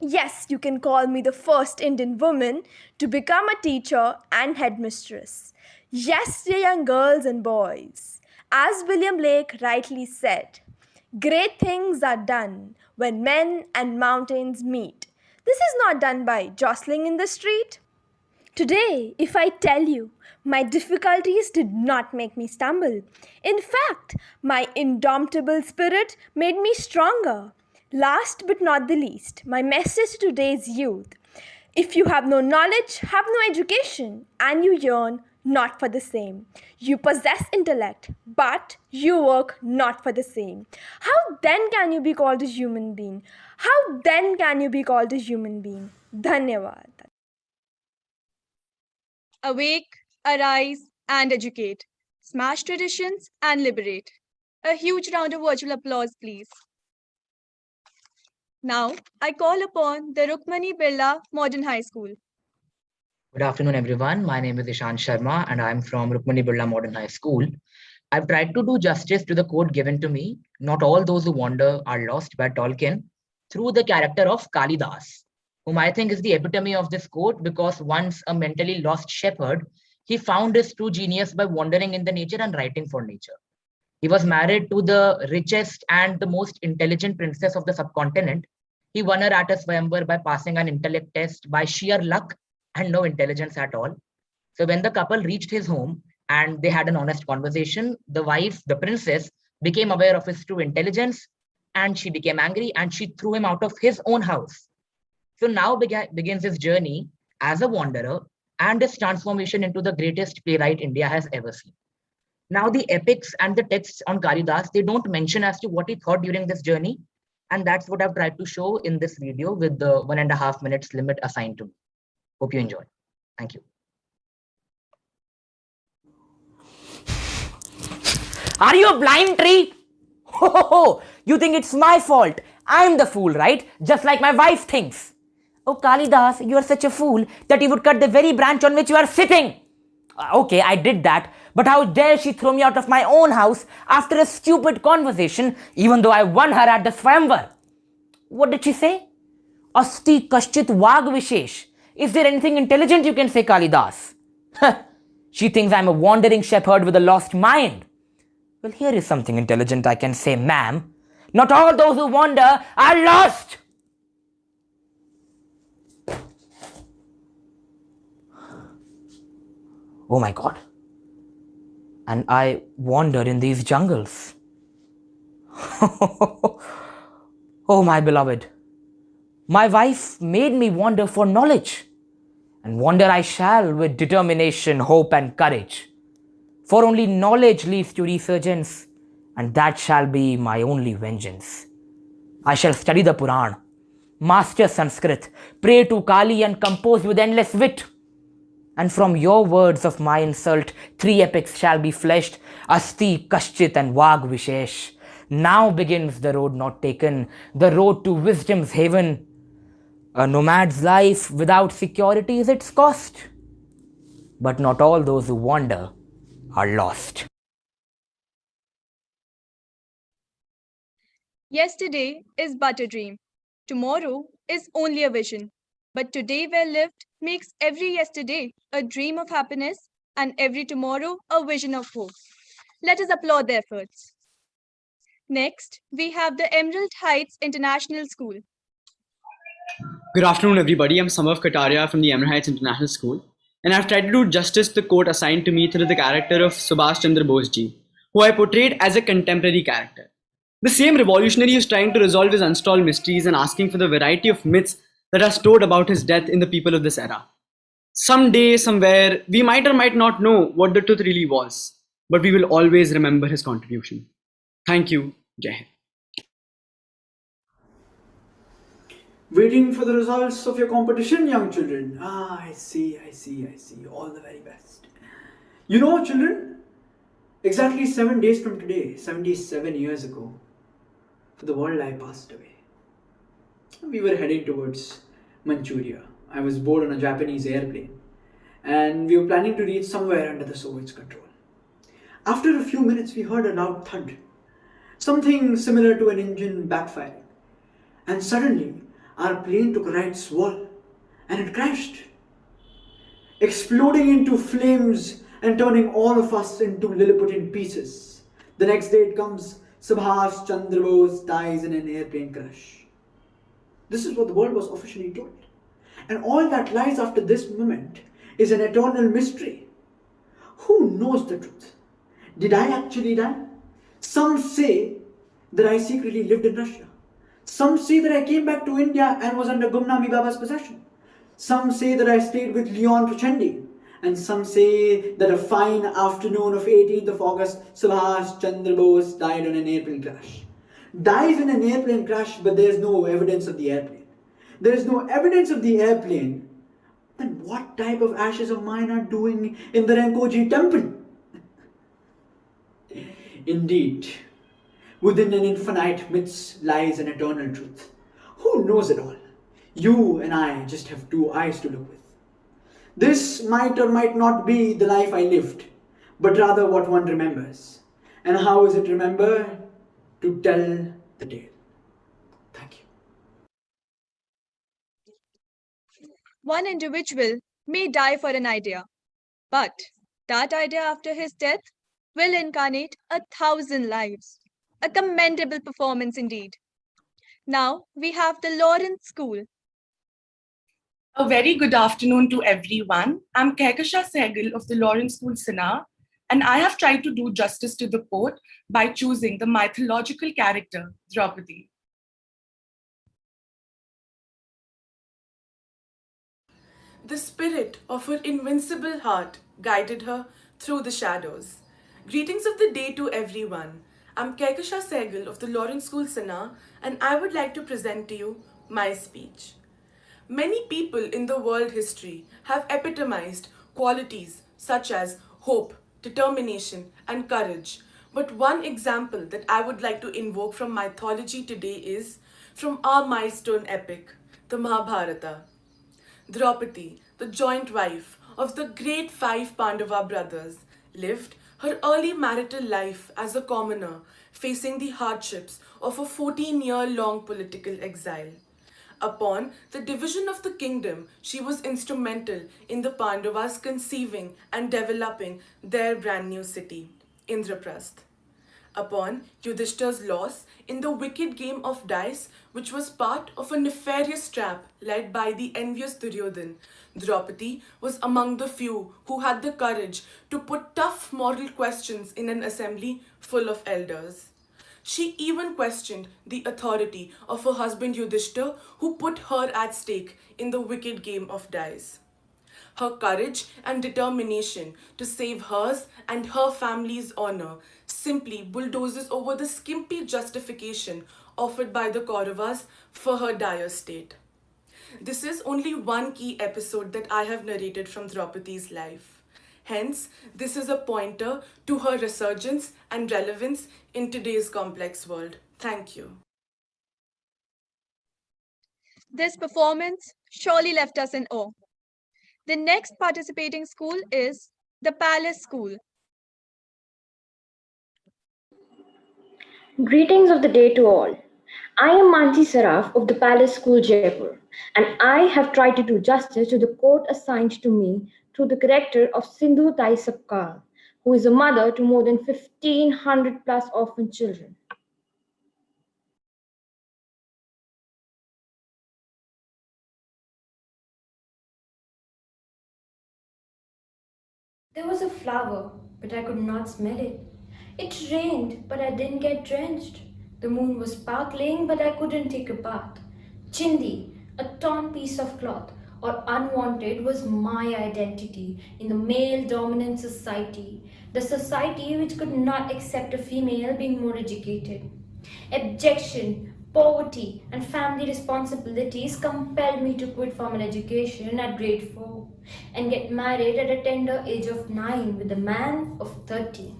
Yes, you can call me the first Indian woman to become a teacher and headmistress. Yes, dear young girls and boys. As William Blake rightly said, great things are done when men and mountains meet. This is not done by jostling in the street. Today, if I tell you, my difficulties did not make me stumble. In fact, my indomitable spirit made me stronger. Last but not the least, my message to today's youth. If you have no knowledge, have no education, and you yearn not for the same. You possess intellect, but you work not for the same. How then can you be called a human being? How then can you be called a human being? Dhanyavad. Awake, arise, and educate. Smash traditions and liberate. A huge round of virtual applause, please. Now, I call upon the Rukmani Birla Modern High School. Good afternoon, everyone. My name is Ishan Sharma, and I'm from Rukmani Birla Modern High School. I've tried to do justice to the quote given to me, "Not all those who wander are lost," by Tolkien, through the character of Kalidas, whom I think is the epitome of this quote because once a mentally lost shepherd, he found his true genius by wandering in the nature and writing for nature. He was married to the richest and the most intelligent princess of the subcontinent. He won her at a swayamvar by passing an intellect test by sheer luck and no intelligence at all. So when the couple reached his home and they had an honest conversation, the wife, the princess, became aware of his true intelligence and she became angry and she threw him out of his own house. So now begins his journey as a wanderer and his transformation into the greatest playwright India has ever seen. Now, the epics and the texts on Kalidas, they don't mention as to what he thought during this journey. And that's what I've tried to show in this video with the 1.5 minutes limit assigned to me. Hope you enjoy. Thank you. Are you a blind tree? Ho, you think it's my fault. I'm the fool, right? Just like my wife thinks. Oh, Kalidas, you are such a fool that you would cut the very branch on which you are sitting. Okay, I did that, but how dare she throw me out of my own house after a stupid conversation, even though I won her at the Swayamvar? What did she say? Asti Kashchit Vag Vishesh. Is there anything intelligent you can say, Kalidas? She thinks I'm a wandering shepherd with a lost mind. Well, here is something intelligent I can say, ma'am. Not all those who wander are lost. Oh my God. And I wander in these jungles. Oh, my beloved. My wife made me wander for knowledge. And wander I shall with determination, hope and courage. For only knowledge leads to resurgence, and that shall be my only vengeance. I shall study the Puran, master Sanskrit, pray to Kali and compose with endless wit. And from your words of my insult, 3 epics shall be fleshed, Asti, Kashchit and Vag Vishesh. Now begins the road not taken, the road to wisdom's haven. A nomad's life without security is its cost. But not all those who wander are lost. Yesterday is but a dream. Tomorrow is only a vision. But today well lived makes every yesterday a dream of happiness and every tomorrow a vision of hope. Let us applaud their efforts. Next, we have the Emerald Heights International School. Good afternoon, everybody. I'm Samav Kataria from the Emerald Heights International School, and I've tried to do justice to the quote assigned to me through the character of Subhash Chandra Bose ji, who I portrayed as a contemporary character. The same revolutionary who's trying to resolve his unsolved mysteries and asking for the variety of myths that are stored about his death in the people of this era. Someday, somewhere, we might or might not know what the truth really was, but we will always remember his contribution. Thank you. Jai Hind. Waiting for the results of your competition, young children. Ah, I see. All the very best. You know, children, exactly 7 days from today, 77 years ago, for the world I passed away. We were heading towards Manchuria. I was board on a Japanese airplane, and we were planning to reach somewhere under the Soviets' control. After a few minutes, we heard a loud thud, something similar to an engine backfiring. And suddenly, our plane took a right swirl and it crashed, exploding into flames and turning all of us into Lilliputian pieces. The next day it comes, Subhash Chandra Bose dies in an airplane crash. This is what the world was officially told. And all that lies after this moment is an eternal mystery. Who knows the truth? Did I actually die? Some say that I secretly lived in Russia. Some say that I came back to India and was under Gumnami Baba's possession. Some say that I stayed with Leon Prachendi. And some say that a fine afternoon of 18th of August, Subhash Chandra Bose died on an airplane crash. Dies in an airplane crash, but there's no evidence of the airplane. There's no evidence of the airplane. Then what type of ashes of mine are doing in the Renkoji temple? Indeed, within an infinite myths lies an eternal truth. Who knows it all? You and I just have two eyes to look with. This might or might not be the life I lived, but rather what one remembers. And how is it remembered? To tell the tale. Thank you. One individual may die for an idea, but that idea after his death will incarnate 1,000 lives. A commendable performance indeed. Now we have the Lawrence School. A very good afternoon to everyone. I'm Kehkasha Sehgal of the Lawrence School Sana, and I have tried to do justice to the quote by choosing the mythological character Draupadi. The spirit of her invincible heart guided her through the shadows. Greetings of the day to everyone. I'm Kehkasha Sehgal of the Lawrence School Sana, and I would like to present to you my speech. Many people in the world history have epitomized qualities such as hope, determination, and courage. But one example that I would like to invoke from mythology today is from our milestone epic, the Mahabharata. Draupadi, the joint wife of the great five Pandava brothers, lived her early marital life as a commoner, facing the hardships of a 14-year-long political exile. Upon the division of the kingdom, she was instrumental in the Pandavas conceiving and developing their brand new city, Indraprasth. Upon Yudhishthir's loss in the wicked game of dice, which was part of a nefarious trap led by the envious Duryodhan, Draupadi was among the few who had the courage to put tough moral questions in an assembly full of elders. She even questioned the authority of her husband Yudhishthir, who put her at stake in the wicked game of dice. Her courage and determination to save hers and her family's honor simply bulldozes over the skimpy justification offered by the Kauravas for her dire state. This is only one key episode that I have narrated from Draupadi's life. Hence, this is a pointer to her resurgence and relevance in today's complex world. Thank you. This performance surely left us in awe. The next participating school is the Palace School. Greetings of the day to all. I am Mansi Saraf of the Palace School Jaipur, and I have tried to do justice to the quote assigned to me through the character of Sindhu Tai Sapkal, who is a mother to more than 1,500 plus orphan children. There was a flower, but I could not smell it. It rained, but I didn't get drenched. The moon was sparkling, but I couldn't take a bath. Chindi, a torn piece of cloth, or unwanted was my identity in the male dominant society, the society which could not accept a female being more educated. Abjection, poverty, and family responsibilities compelled me to quit formal education at grade 4 and get married at a tender age of 9 with a man of 30.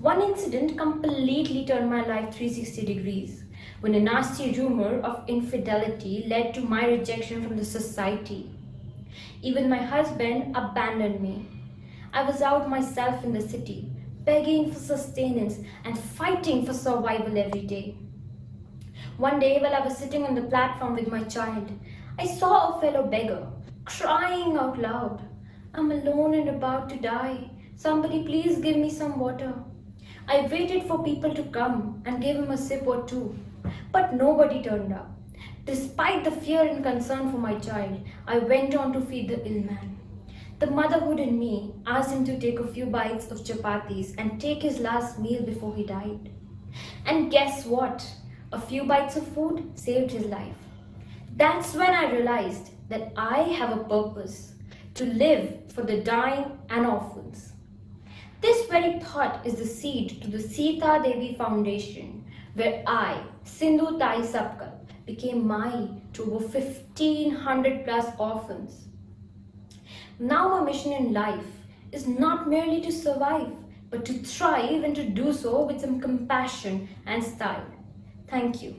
One incident completely turned my life 360 degrees when a nasty rumor of infidelity led to my rejection from the society. Even my husband abandoned me. I was out myself in the city, begging for sustenance and fighting for survival every day. One day, while I was sitting on the platform with my child, I saw a fellow beggar crying out loud, "I'm alone and about to die. Somebody please give me some water." I waited for people to come and gave him a sip or two, but nobody turned up. Despite the fear and concern for my child, I went on to feed the ill man. The motherhood in me asked him to take a few bites of chapatis and take his last meal before he died. And guess what? A few bites of food saved his life. That's when I realized that I have a purpose to live for the dying and orphans. This very thought is the seed to the Sita Devi Foundation, where I, Sindhu Tai Sapkal, became Mai to over 1500 plus orphans. Now, my mission in life is not merely to survive, but to thrive and to do so with some compassion and style. Thank you.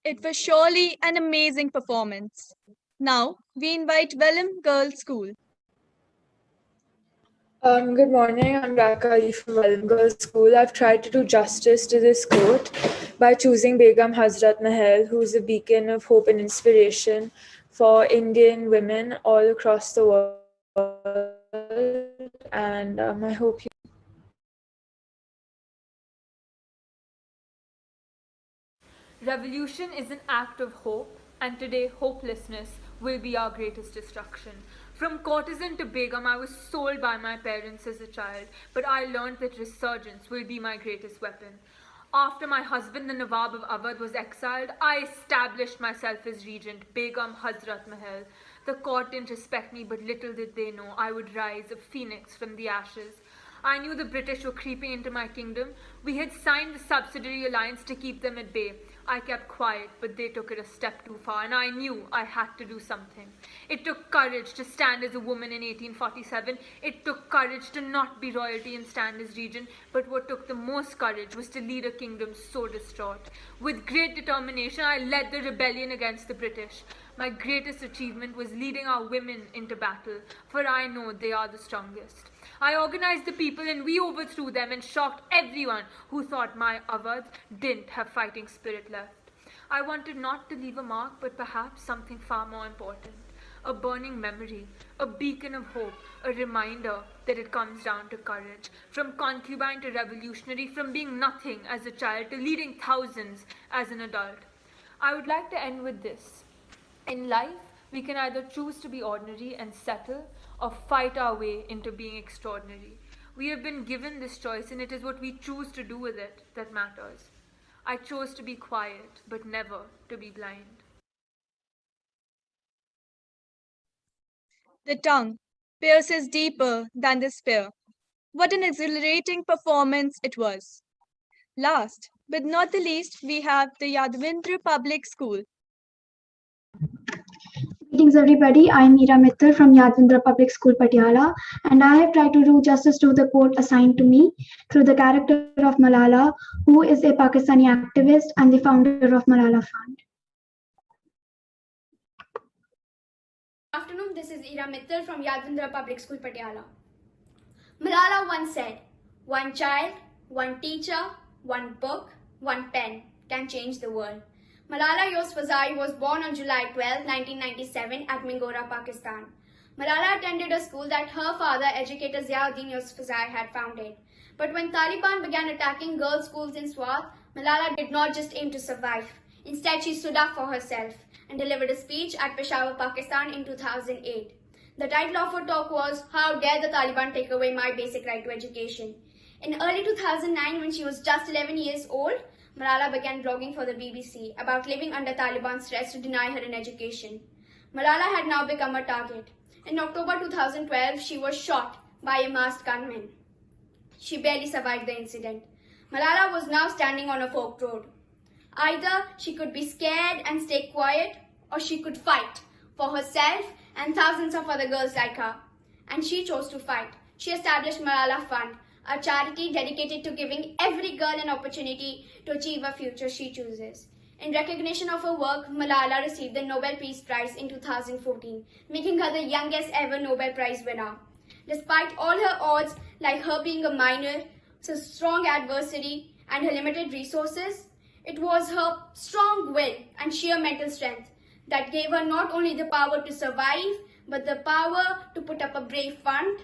It was surely an amazing performance. Now we invite Welham Girls School. Good morning. I'm Raka Ali from Welham Girls School. I've tried to do justice to this quote by choosing Begum Hazrat Mahal, who's a beacon of hope and inspiration for Indian women all across the world. And I hope you. Revolution is an act of hope, and today hopelessness will be our greatest destruction. From courtesan to Begum, I was sold by my parents as a child, but I learned that resurgence will be my greatest weapon. After my husband, the Nawab of Awadh, was exiled, I established myself as regent, Begum Hazrat Mahal. The court didn't respect me, but little did they know I would rise a phoenix from the ashes. I knew the British were creeping into my kingdom. We had signed the subsidiary alliance to keep them at bay. I kept quiet, but they took it a step too far, and I knew I had to do something. It took courage to stand as a woman in 1847. It took courage to not be royalty and stand as regent, but what took the most courage was to lead a kingdom so distraught. With great determination, I led the rebellion against the British. My greatest achievement was leading our women into battle, for I know they are the strongest. I organized the people and we overthrew them and shocked everyone who thought my Awadh didn't have fighting spirit left. I wanted not to leave a mark, but perhaps something far more important. A burning memory, a beacon of hope, a reminder that it comes down to courage. From concubine to revolutionary, from being nothing as a child to leading thousands as an adult. I would like to end with this. In life, we can either choose to be ordinary and settle or fight our way into being extraordinary. We have been given this choice, and it is what we choose to do with it that matters. I chose to be quiet, but never to be blind. The tongue pierces deeper than the spear. What an exhilarating performance it was. Last but not the least, we have the Yadavindra Public School. Greetings, everybody. I'm Meera Mittal from Yadvindra Public School, Patiala, and I have tried to do justice to the quote assigned to me through the character of Malala, who is a Pakistani activist and the founder of Malala Fund. Good afternoon, this is Ira Mittal from Yadvindra Public School, Patiala. Malala once said, "One child, one teacher, one book, one pen can change the world." Malala Yousafzai was born on July 12, 1997 at Mingora, Pakistan. Malala attended a school that her father, educator Ziauddin Yousafzai, had founded. But when Taliban began attacking girls' schools in Swat, Malala did not just aim to survive. Instead, she stood up for herself and delivered a speech at Peshawar, Pakistan in 2008. The title of her talk was, "How Dare the Taliban Take Away My Basic Right to Education?" In early 2009, when she was just 11 years old, Malala began blogging for the BBC about living under Taliban's threats to deny her an education. Malala had now become a target. In October 2012, she was shot by a masked gunman. She barely survived the incident. Malala was now standing on a forked road. Either she could be scared and stay quiet, or she could fight for herself and thousands of other girls like her. And she chose to fight. She established Malala Fund, a charity dedicated to giving every girl an opportunity to achieve a future she chooses. In recognition of her work, Malala received the Nobel Peace Prize in 2014, making her the youngest ever Nobel Prize winner. Despite all her odds, like her being a minor, so strong adversity, and her limited resources, it was her strong will and sheer mental strength that gave her not only the power to survive, but the power to put up a brave front,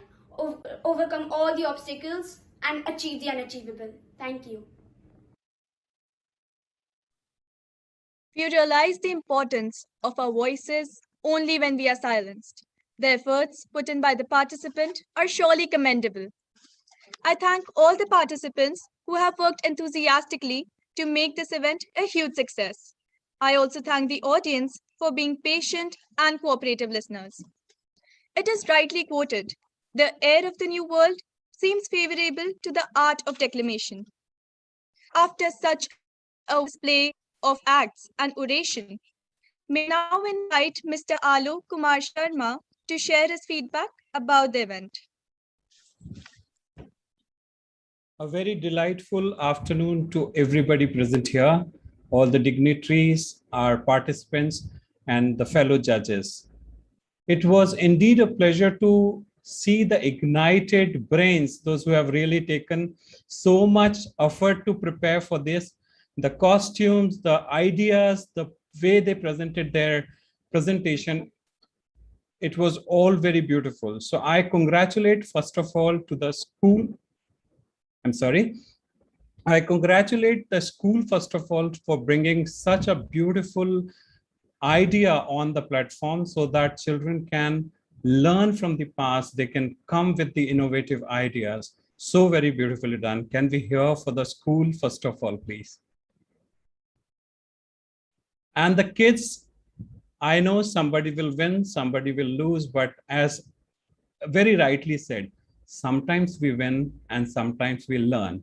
overcome all the obstacles, and achieve the unachievable. Thank you. We realize the importance of our voices only when we are silenced. The efforts put in by the participant are surely commendable. I thank all the participants who have worked enthusiastically to make this event a huge success. I also thank the audience for being patient and cooperative listeners. It is rightly quoted, "The air of the new world seems favorable to the art of declamation." After such a display of acts and oration, may I now invite Mr. Alok Kumar Sharma to share his feedback about the event. A very delightful afternoon to everybody present here, all the dignitaries, our participants, and the fellow judges. It was indeed a pleasure to see the ignited brains, those who have really taken so much effort to prepare for this, the costumes, the ideas, the way they presented their presentation. It was all very beautiful. So I congratulate, first of all, to the school. I congratulate the school, first of all, for bringing such a beautiful idea on the platform so that children can learn from the past. They can come with the innovative ideas. So very beautifully done. Can we hear for the school, first of all, please? And the kids, I know somebody will win, somebody will lose, but as very rightly said, sometimes we win and sometimes we learn.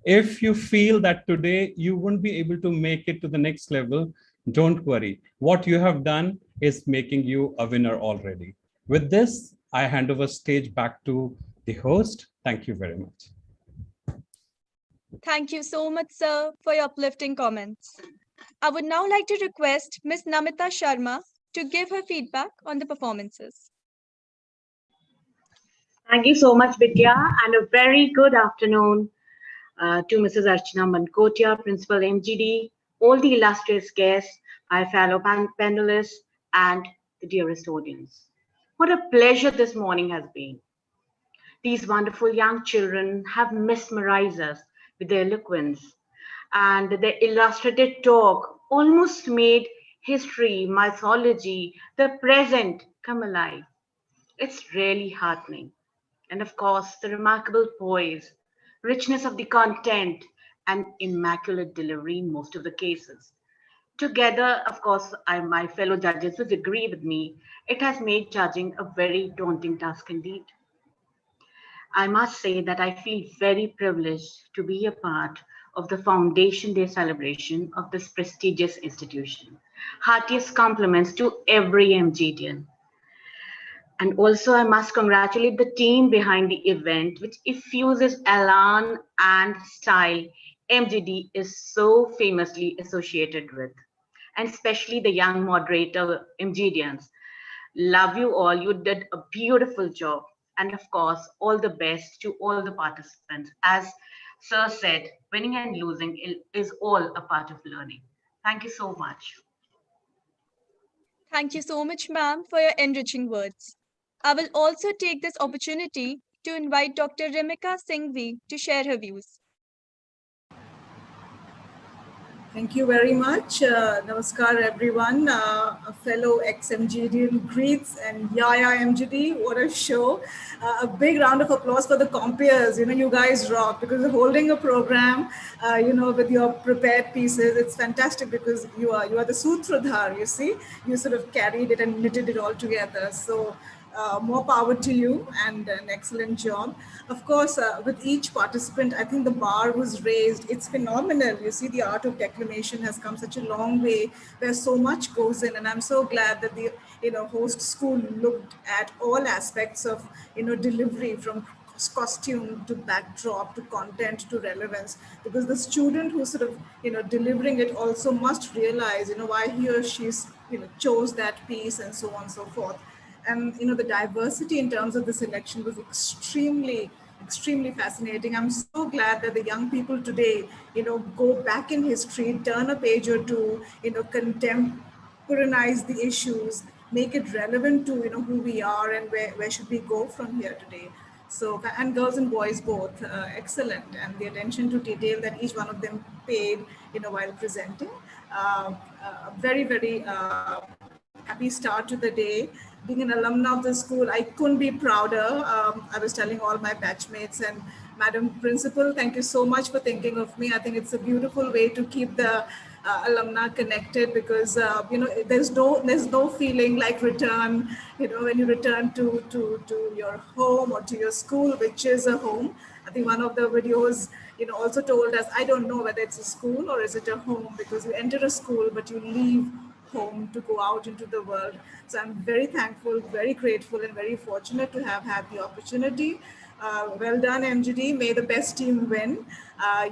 If you feel that today you won't be able to make it to the next level, don't worry. What you have done is making you a winner already. With this, I hand over stage back to the host. Thank you very much. Thank you so much, sir, for your uplifting comments. I would now like to request Ms. Namita Sharma to give her feedback on the performances. Thank you so much, Vidya, and a very good afternoon to Mrs. Archana Mankotia, Principal M.G.D., all the illustrious guests, my fellow panelists, and the dearest audience. What a pleasure this morning has been. These wonderful young children have mesmerized us with their eloquence, and their illustrated talk almost made history, mythology, the present come alive. It's really heartening. And of course, the remarkable poise, richness of the content, and immaculate delivery in most of the cases. Together, of course, my fellow judges would agree with me, it has made judging a very daunting task indeed. I must say that I feel very privileged to be a part of the Foundation Day celebration of this prestigious institution. Heartiest compliments to every MGDian. And also, I must congratulate the team behind the event, which infuses elan and style MGD is so famously associated with, and especially the young moderator MGDians. Love you all. You did a beautiful job. And of course, all the best to all the participants. As Sir said, winning and losing is all a part of learning. Thank you so much. Thank you so much, ma'am, for your enriching words. I will also take this opportunity to invite Dr. Rimika Singhvi to share her views. Thank you very much. Namaskar, everyone. A fellow ex-MGD greets, and yeah, MGD, what a show. A big round of applause for the compeers. You guys rock because holding a program, with your prepared pieces, it's fantastic because you are the sutradhar, you see. You sort of carried it and knitted it all together. So more power to you and an excellent job. Of course, with each participant, I think the bar was raised. It's phenomenal. You see, the art of declamation has come such a long way where so much goes in. And I'm so glad that the host school looked at all aspects of delivery from costume to backdrop to content to relevance, because the student who's sort of delivering it also must realize why he or she's chose that piece and so on and so forth. And the diversity in terms of the selection was extremely fascinating. I'm so glad that the young people today go back in history, turn a page or two, contemporize the issues, make it relevant to who we are and where should we go from here today. So, and girls and boys both, excellent, and the attention to detail that each one of them paid while presenting. Very happy start to the day. Being an alumna of the school, I couldn't be prouder. I was telling all my batchmates and Madam Principal, thank you so much for thinking of me. I think it's a beautiful way to keep the alumni connected, because there's no feeling like return. When you return to your home or to your school, which is a home. I think one of the videos also told us, I don't know whether it's a school or is it a home, because you enter a school but you leave home to go out into the world. So I'm very thankful, very grateful, and very fortunate to have had the opportunity. Well done, MGD. May the best team win.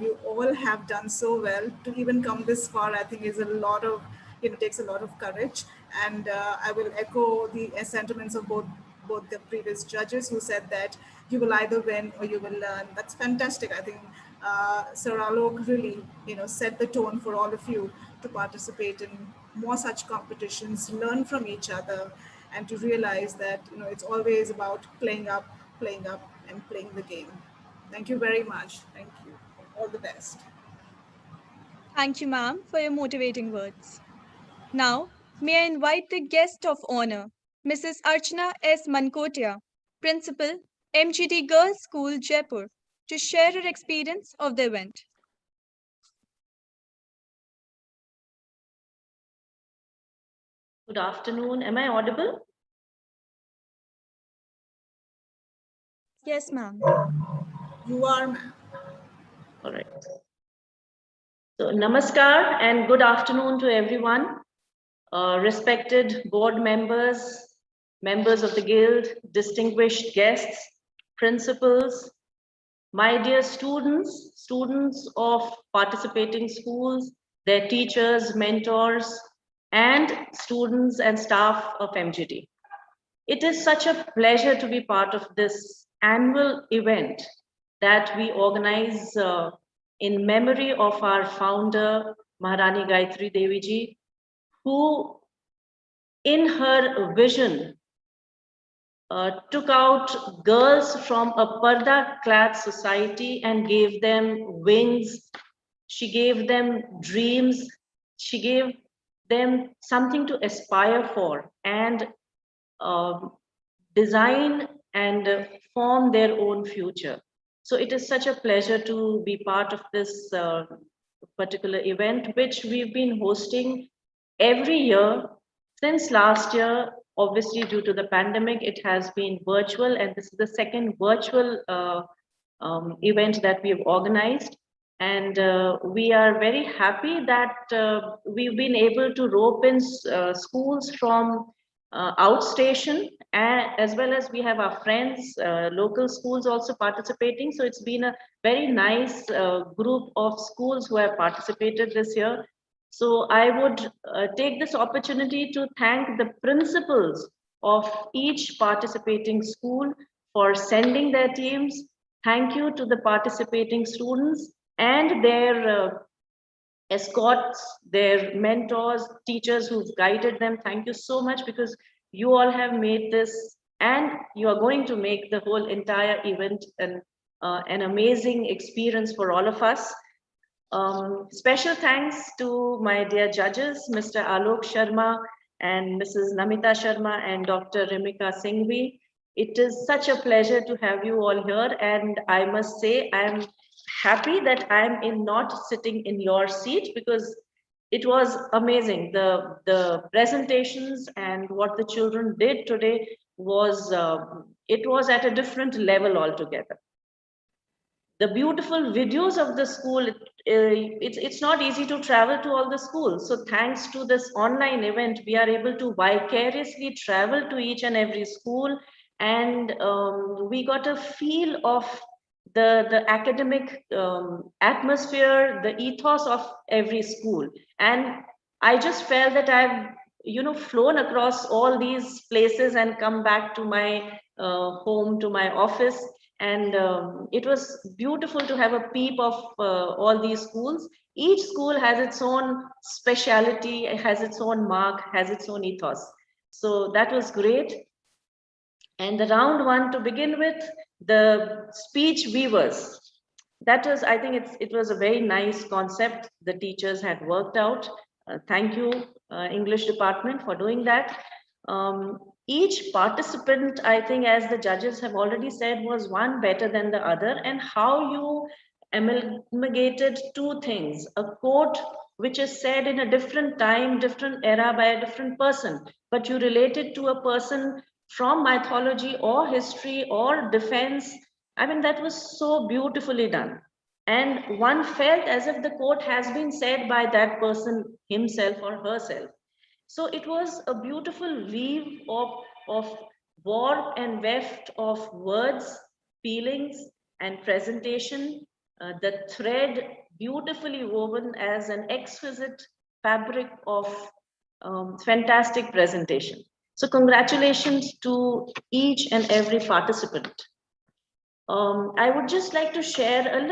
You all have done so well. To even come this far, I think is a lot of, takes a lot of courage. And I will echo the sentiments of both the previous judges who said that you will either win or you will learn. That's fantastic. I think Sir Alok really, set the tone for all of you to participate in more such competitions, learn from each other, and to realize that it's always about playing up, and playing the game. Thank you very much. Thank you. All the best. Thank you, ma'am, for your motivating words. Now, may I invite the guest of honor, Mrs. Archana S. Mankotia, Principal, M.G.D. Girls School, Jaipur, to share her experience of the event. Good afternoon. Am I audible? Yes, ma'am. You are, ma'am. All right. So, namaskar and good afternoon to everyone. Respected board members, members of the guild, distinguished guests, principals, my dear students of participating schools, their teachers, mentors, and students and staff of MGD. It is such a pleasure to be part of this annual event that we organize in memory of our founder, Maharani Gayatri Devi ji, who in her vision took out girls from a parda-clad society and gave them wings. She gave them dreams. She gave them something to aspire for and design and form their own future. So it is such a pleasure to be part of this particular event, which we've been hosting every year since last year. Obviously, due to the pandemic, it has been virtual, and this is the second virtual event that we've organized. And we are very happy that we've been able to rope in schools from outstation, as well as we have our friends, local schools also participating. So it's been a very nice group of schools who have participated this year. So I would take this opportunity to thank the principals of each participating school for sending their teams. Thank you to the participating students and their escorts, their mentors, teachers who've guided them. Thank you so much, because you all have made this, and you are going to make the whole entire event an amazing experience for all of us. Special thanks to my dear judges, Mr. Alok Sharma and Mrs. Namita Sharma and Dr. Rimika Singhvi. It is such a pleasure to have you all here, and I must say I am happy that I am not sitting in your seat, because it was amazing. The presentations and what the children did today was it was at a different level altogether. The beautiful videos of the school, it's not easy to travel to all the schools, so thanks to this online event we are able to vicariously travel to each and every school, and we got a feel of the academic atmosphere, the ethos of every school. And I just felt that I've flown across all these places and come back to my home, to my office, and it was beautiful to have a peep of all these schools. Each school has its own speciality, has its own mark, has its own ethos. So that was great. And the round one to begin with, the speech weavers. That was, I think it was a very nice concept the teachers had worked out. Thank you, English department, for doing that. Each participant, I think, as the judges have already said, was one better than the other, and how you amalgamated two things: a quote which is said in a different time, different era by a different person, but you relate it to a person from mythology or history or defense. I mean, that was so beautifully done. And one felt as if the quote has been said by that person himself or herself. So it was a beautiful weave of warp and weft of words, feelings, and presentation. The thread beautifully woven as an exquisite fabric of fantastic presentation. So congratulations to each and every participant. I would just like to share a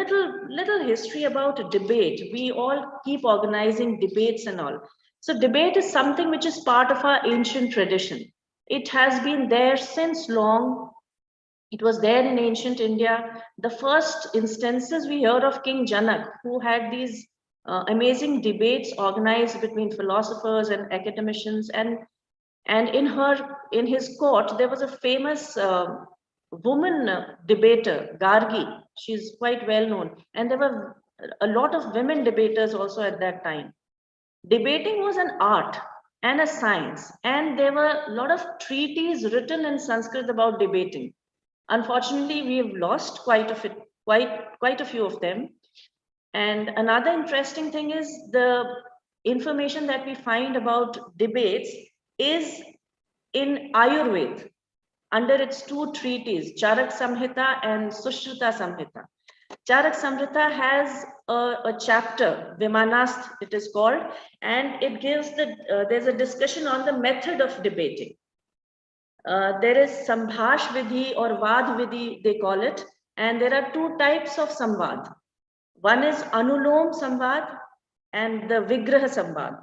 little history about debate. We all keep organizing debates and all. So debate is something which is part of our ancient tradition. It has been there since long. It was there in ancient India. The first instances we hear of King Janak, who had these amazing debates organized between philosophers and academicians, and in his court there was a famous woman debater, Gargi. She's quite well known, and there were a lot of women debaters also at that time. Debating was an art and a science, and there were a lot of treatises written in Sanskrit about debating. Unfortunately, we have lost quite a few of them. And another interesting thing is the information that we find about debates is in Ayurveda, under its two treatises, Charak Samhita and Sushruta Samhita. Charak Samhita has a chapter, Vimanast it is called, and it gives there's a discussion on the method of debating. There is Sambhash Vidhi or Vad Vidhi, they call it, and there are two types of Samvad. One is Anulom Samvad and the Vigraha Samvad.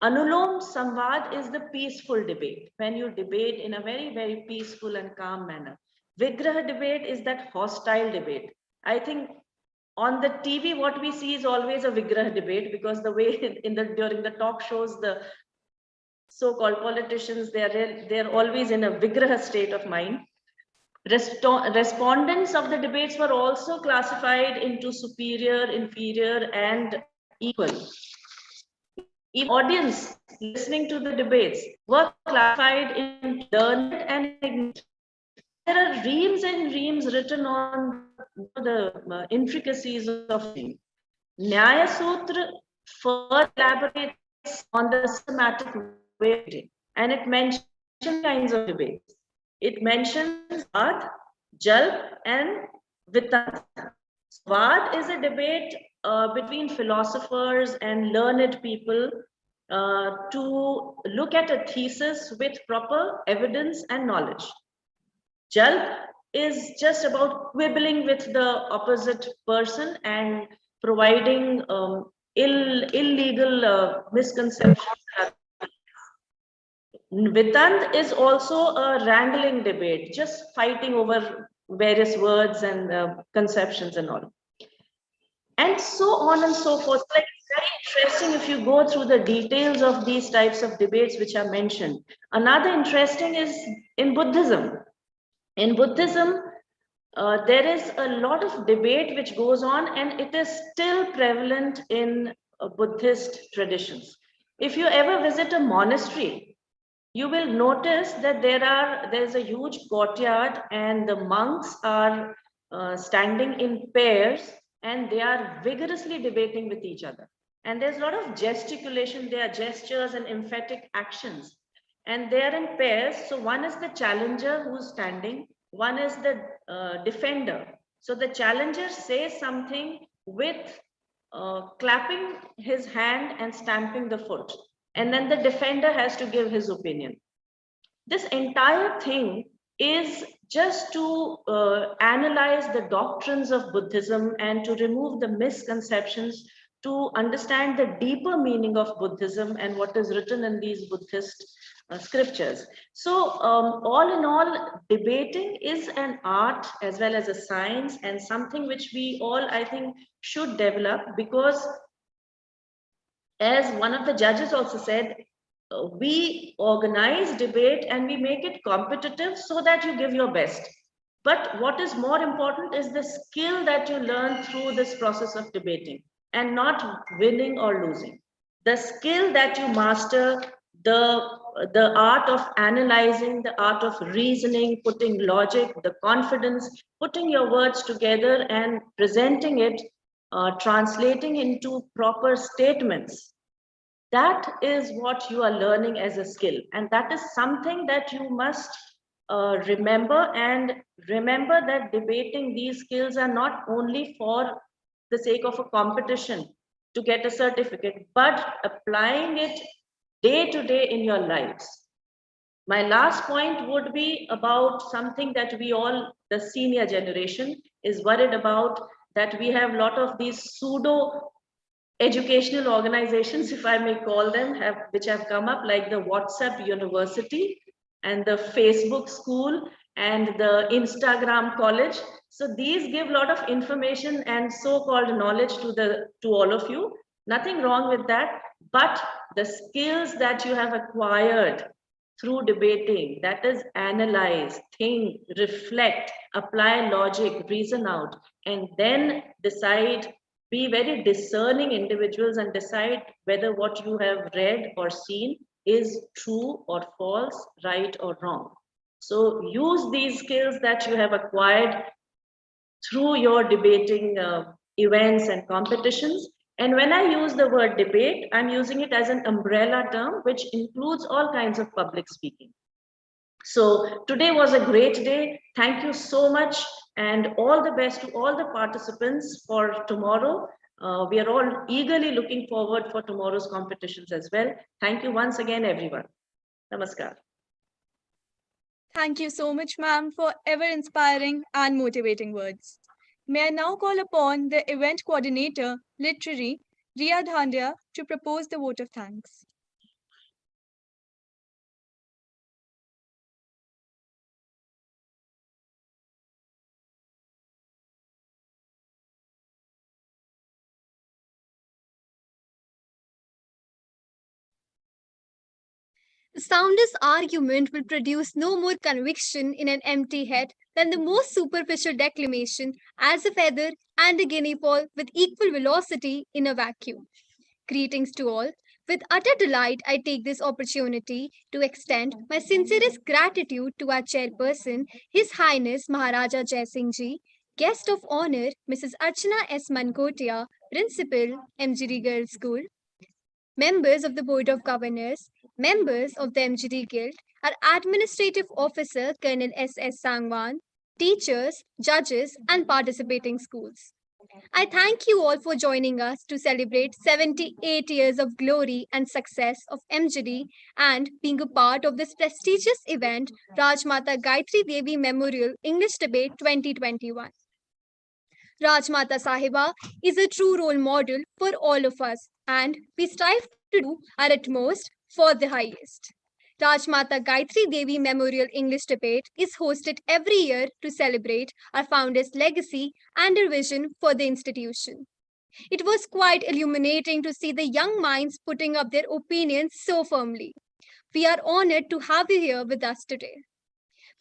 Anulom Samvad is the peaceful debate, when you debate in a very, very peaceful and calm manner. Vigraha debate is that hostile debate. I think on the TV, what we see is always a Vigraha debate, because the way during the talk shows, the so-called politicians, they're always in a Vigraha state of mind. Respondents of the debates were also classified into superior, inferior, and equal. Even audience listening to the debates were classified into learned and ignorant. There are reams and reams written on the intricacies of debating. Nyaya Sutra further elaborates on the systematic way of debating, and it mentions kinds of debates. It mentions Vad, Jalp, and Vitant. Vad is a debate between philosophers and learned people to look at a thesis with proper evidence and knowledge. Jalp is just about quibbling with the opposite person and providing illegal misconceptions. Vedant is also a wrangling debate, just fighting over various words and conceptions and all. and so on and so forth. Like, it's very interesting if you go through the details of these types of debates which are mentioned. Another interesting is in Buddhism. In Buddhism, there is a lot of debate which goes on, and it is still prevalent in Buddhist traditions. If you ever visit a monastery, you will notice that there's a huge courtyard, and the monks are standing in pairs, and they are vigorously debating with each other. And there's a lot of gesticulation, there are gestures and emphatic actions, and they are in pairs. So one is the challenger who's standing, one is the defender. So the challenger says something with clapping his hand and stamping the foot, and then the defender has to give his opinion. This entire thing is just to analyze the doctrines of Buddhism and to remove the misconceptions, to understand the deeper meaning of Buddhism and what is written in these Buddhist scriptures. So, all in all, debating is an art as well as a science, and something which we all, I think, should develop, because as one of the judges also said, we organize debate and we make it competitive so that you give your best. But what is more important is the skill that you learn through this process of debating, and not winning or losing. The skill that you master, the art of analyzing, the art of reasoning, putting logic, the confidence, putting your words together and presenting it, translating into proper statements. That is what you are learning as a skill, and that is something that you must remember. And remember that debating these skills are not only for the sake of a competition to get a certificate, but applying it day to day in your lives. My last point would be about something that we all, the senior generation, is worried about, that we have a lot of these pseudo educational organizations, if I may call them, which have come up, like the WhatsApp University and the Facebook School and the Instagram College. So these give a lot of information and so-called knowledge to all of you. Nothing wrong with that, but the skills that you have acquired through debating, that is analyze, think, reflect, apply logic, reason out, and then decide, be very discerning individuals and decide whether what you have read or seen is true or false, right or wrong. So use these skills that you have acquired through your debating events and competitions. And when I use the word debate, I'm using it as an umbrella term, which includes all kinds of public speaking. So today was a great day. Thank you so much, and all the best to all the participants for tomorrow. We are all eagerly looking forward for tomorrow's competitions as well. Thank you once again, everyone. Namaskar. Thank you so much, ma'am, for ever inspiring and motivating words. May I now call upon the event coordinator, literary, Ria Dhandia, to propose the vote of thanks. The soundest argument will produce no more conviction in an empty head than the most superficial declamation, as a feather and a guinea fowl with equal velocity in a vacuum. Greetings to all. With utter delight, I take this opportunity to extend my sincerest gratitude to our chairperson, His Highness Maharaja Jai Singh Ji, guest of honor, Mrs. Archana S. Mankotia, Principal, M.G.D. Girls School, members of the Board of Governors, members of the M.G.D. Guild, our Administrative Officer, Colonel S.S. Sangwan, teachers, judges, and participating schools. I thank you all for joining us to celebrate 78 years of glory and success of MGD and being a part of this prestigious event, Rajmata Gayatri Devi Memorial English Debate 2021. Rajmata Sahiba is a true role model for all of us, and we strive to do our utmost for the highest. Rajmata Gayatri Devi Memorial English Debate is hosted every year to celebrate our founder's legacy and her vision for the institution. It was quite illuminating to see the young minds putting up their opinions so firmly. We are honored to have you here with us today.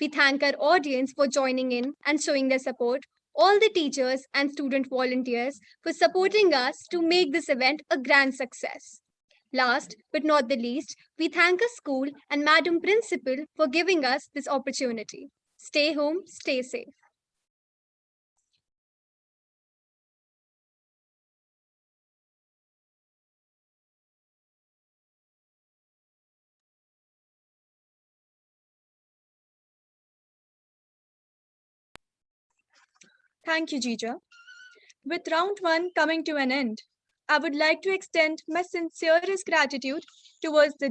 We thank our audience for joining in and showing their support, all the teachers and student volunteers for supporting us to make this event a grand success. Last but not the least, we thank our school and Madam Principal for giving us this opportunity. Stay home, stay safe. Thank you, Jija. With round one coming to an end, I would like to extend my sincerest gratitude towards the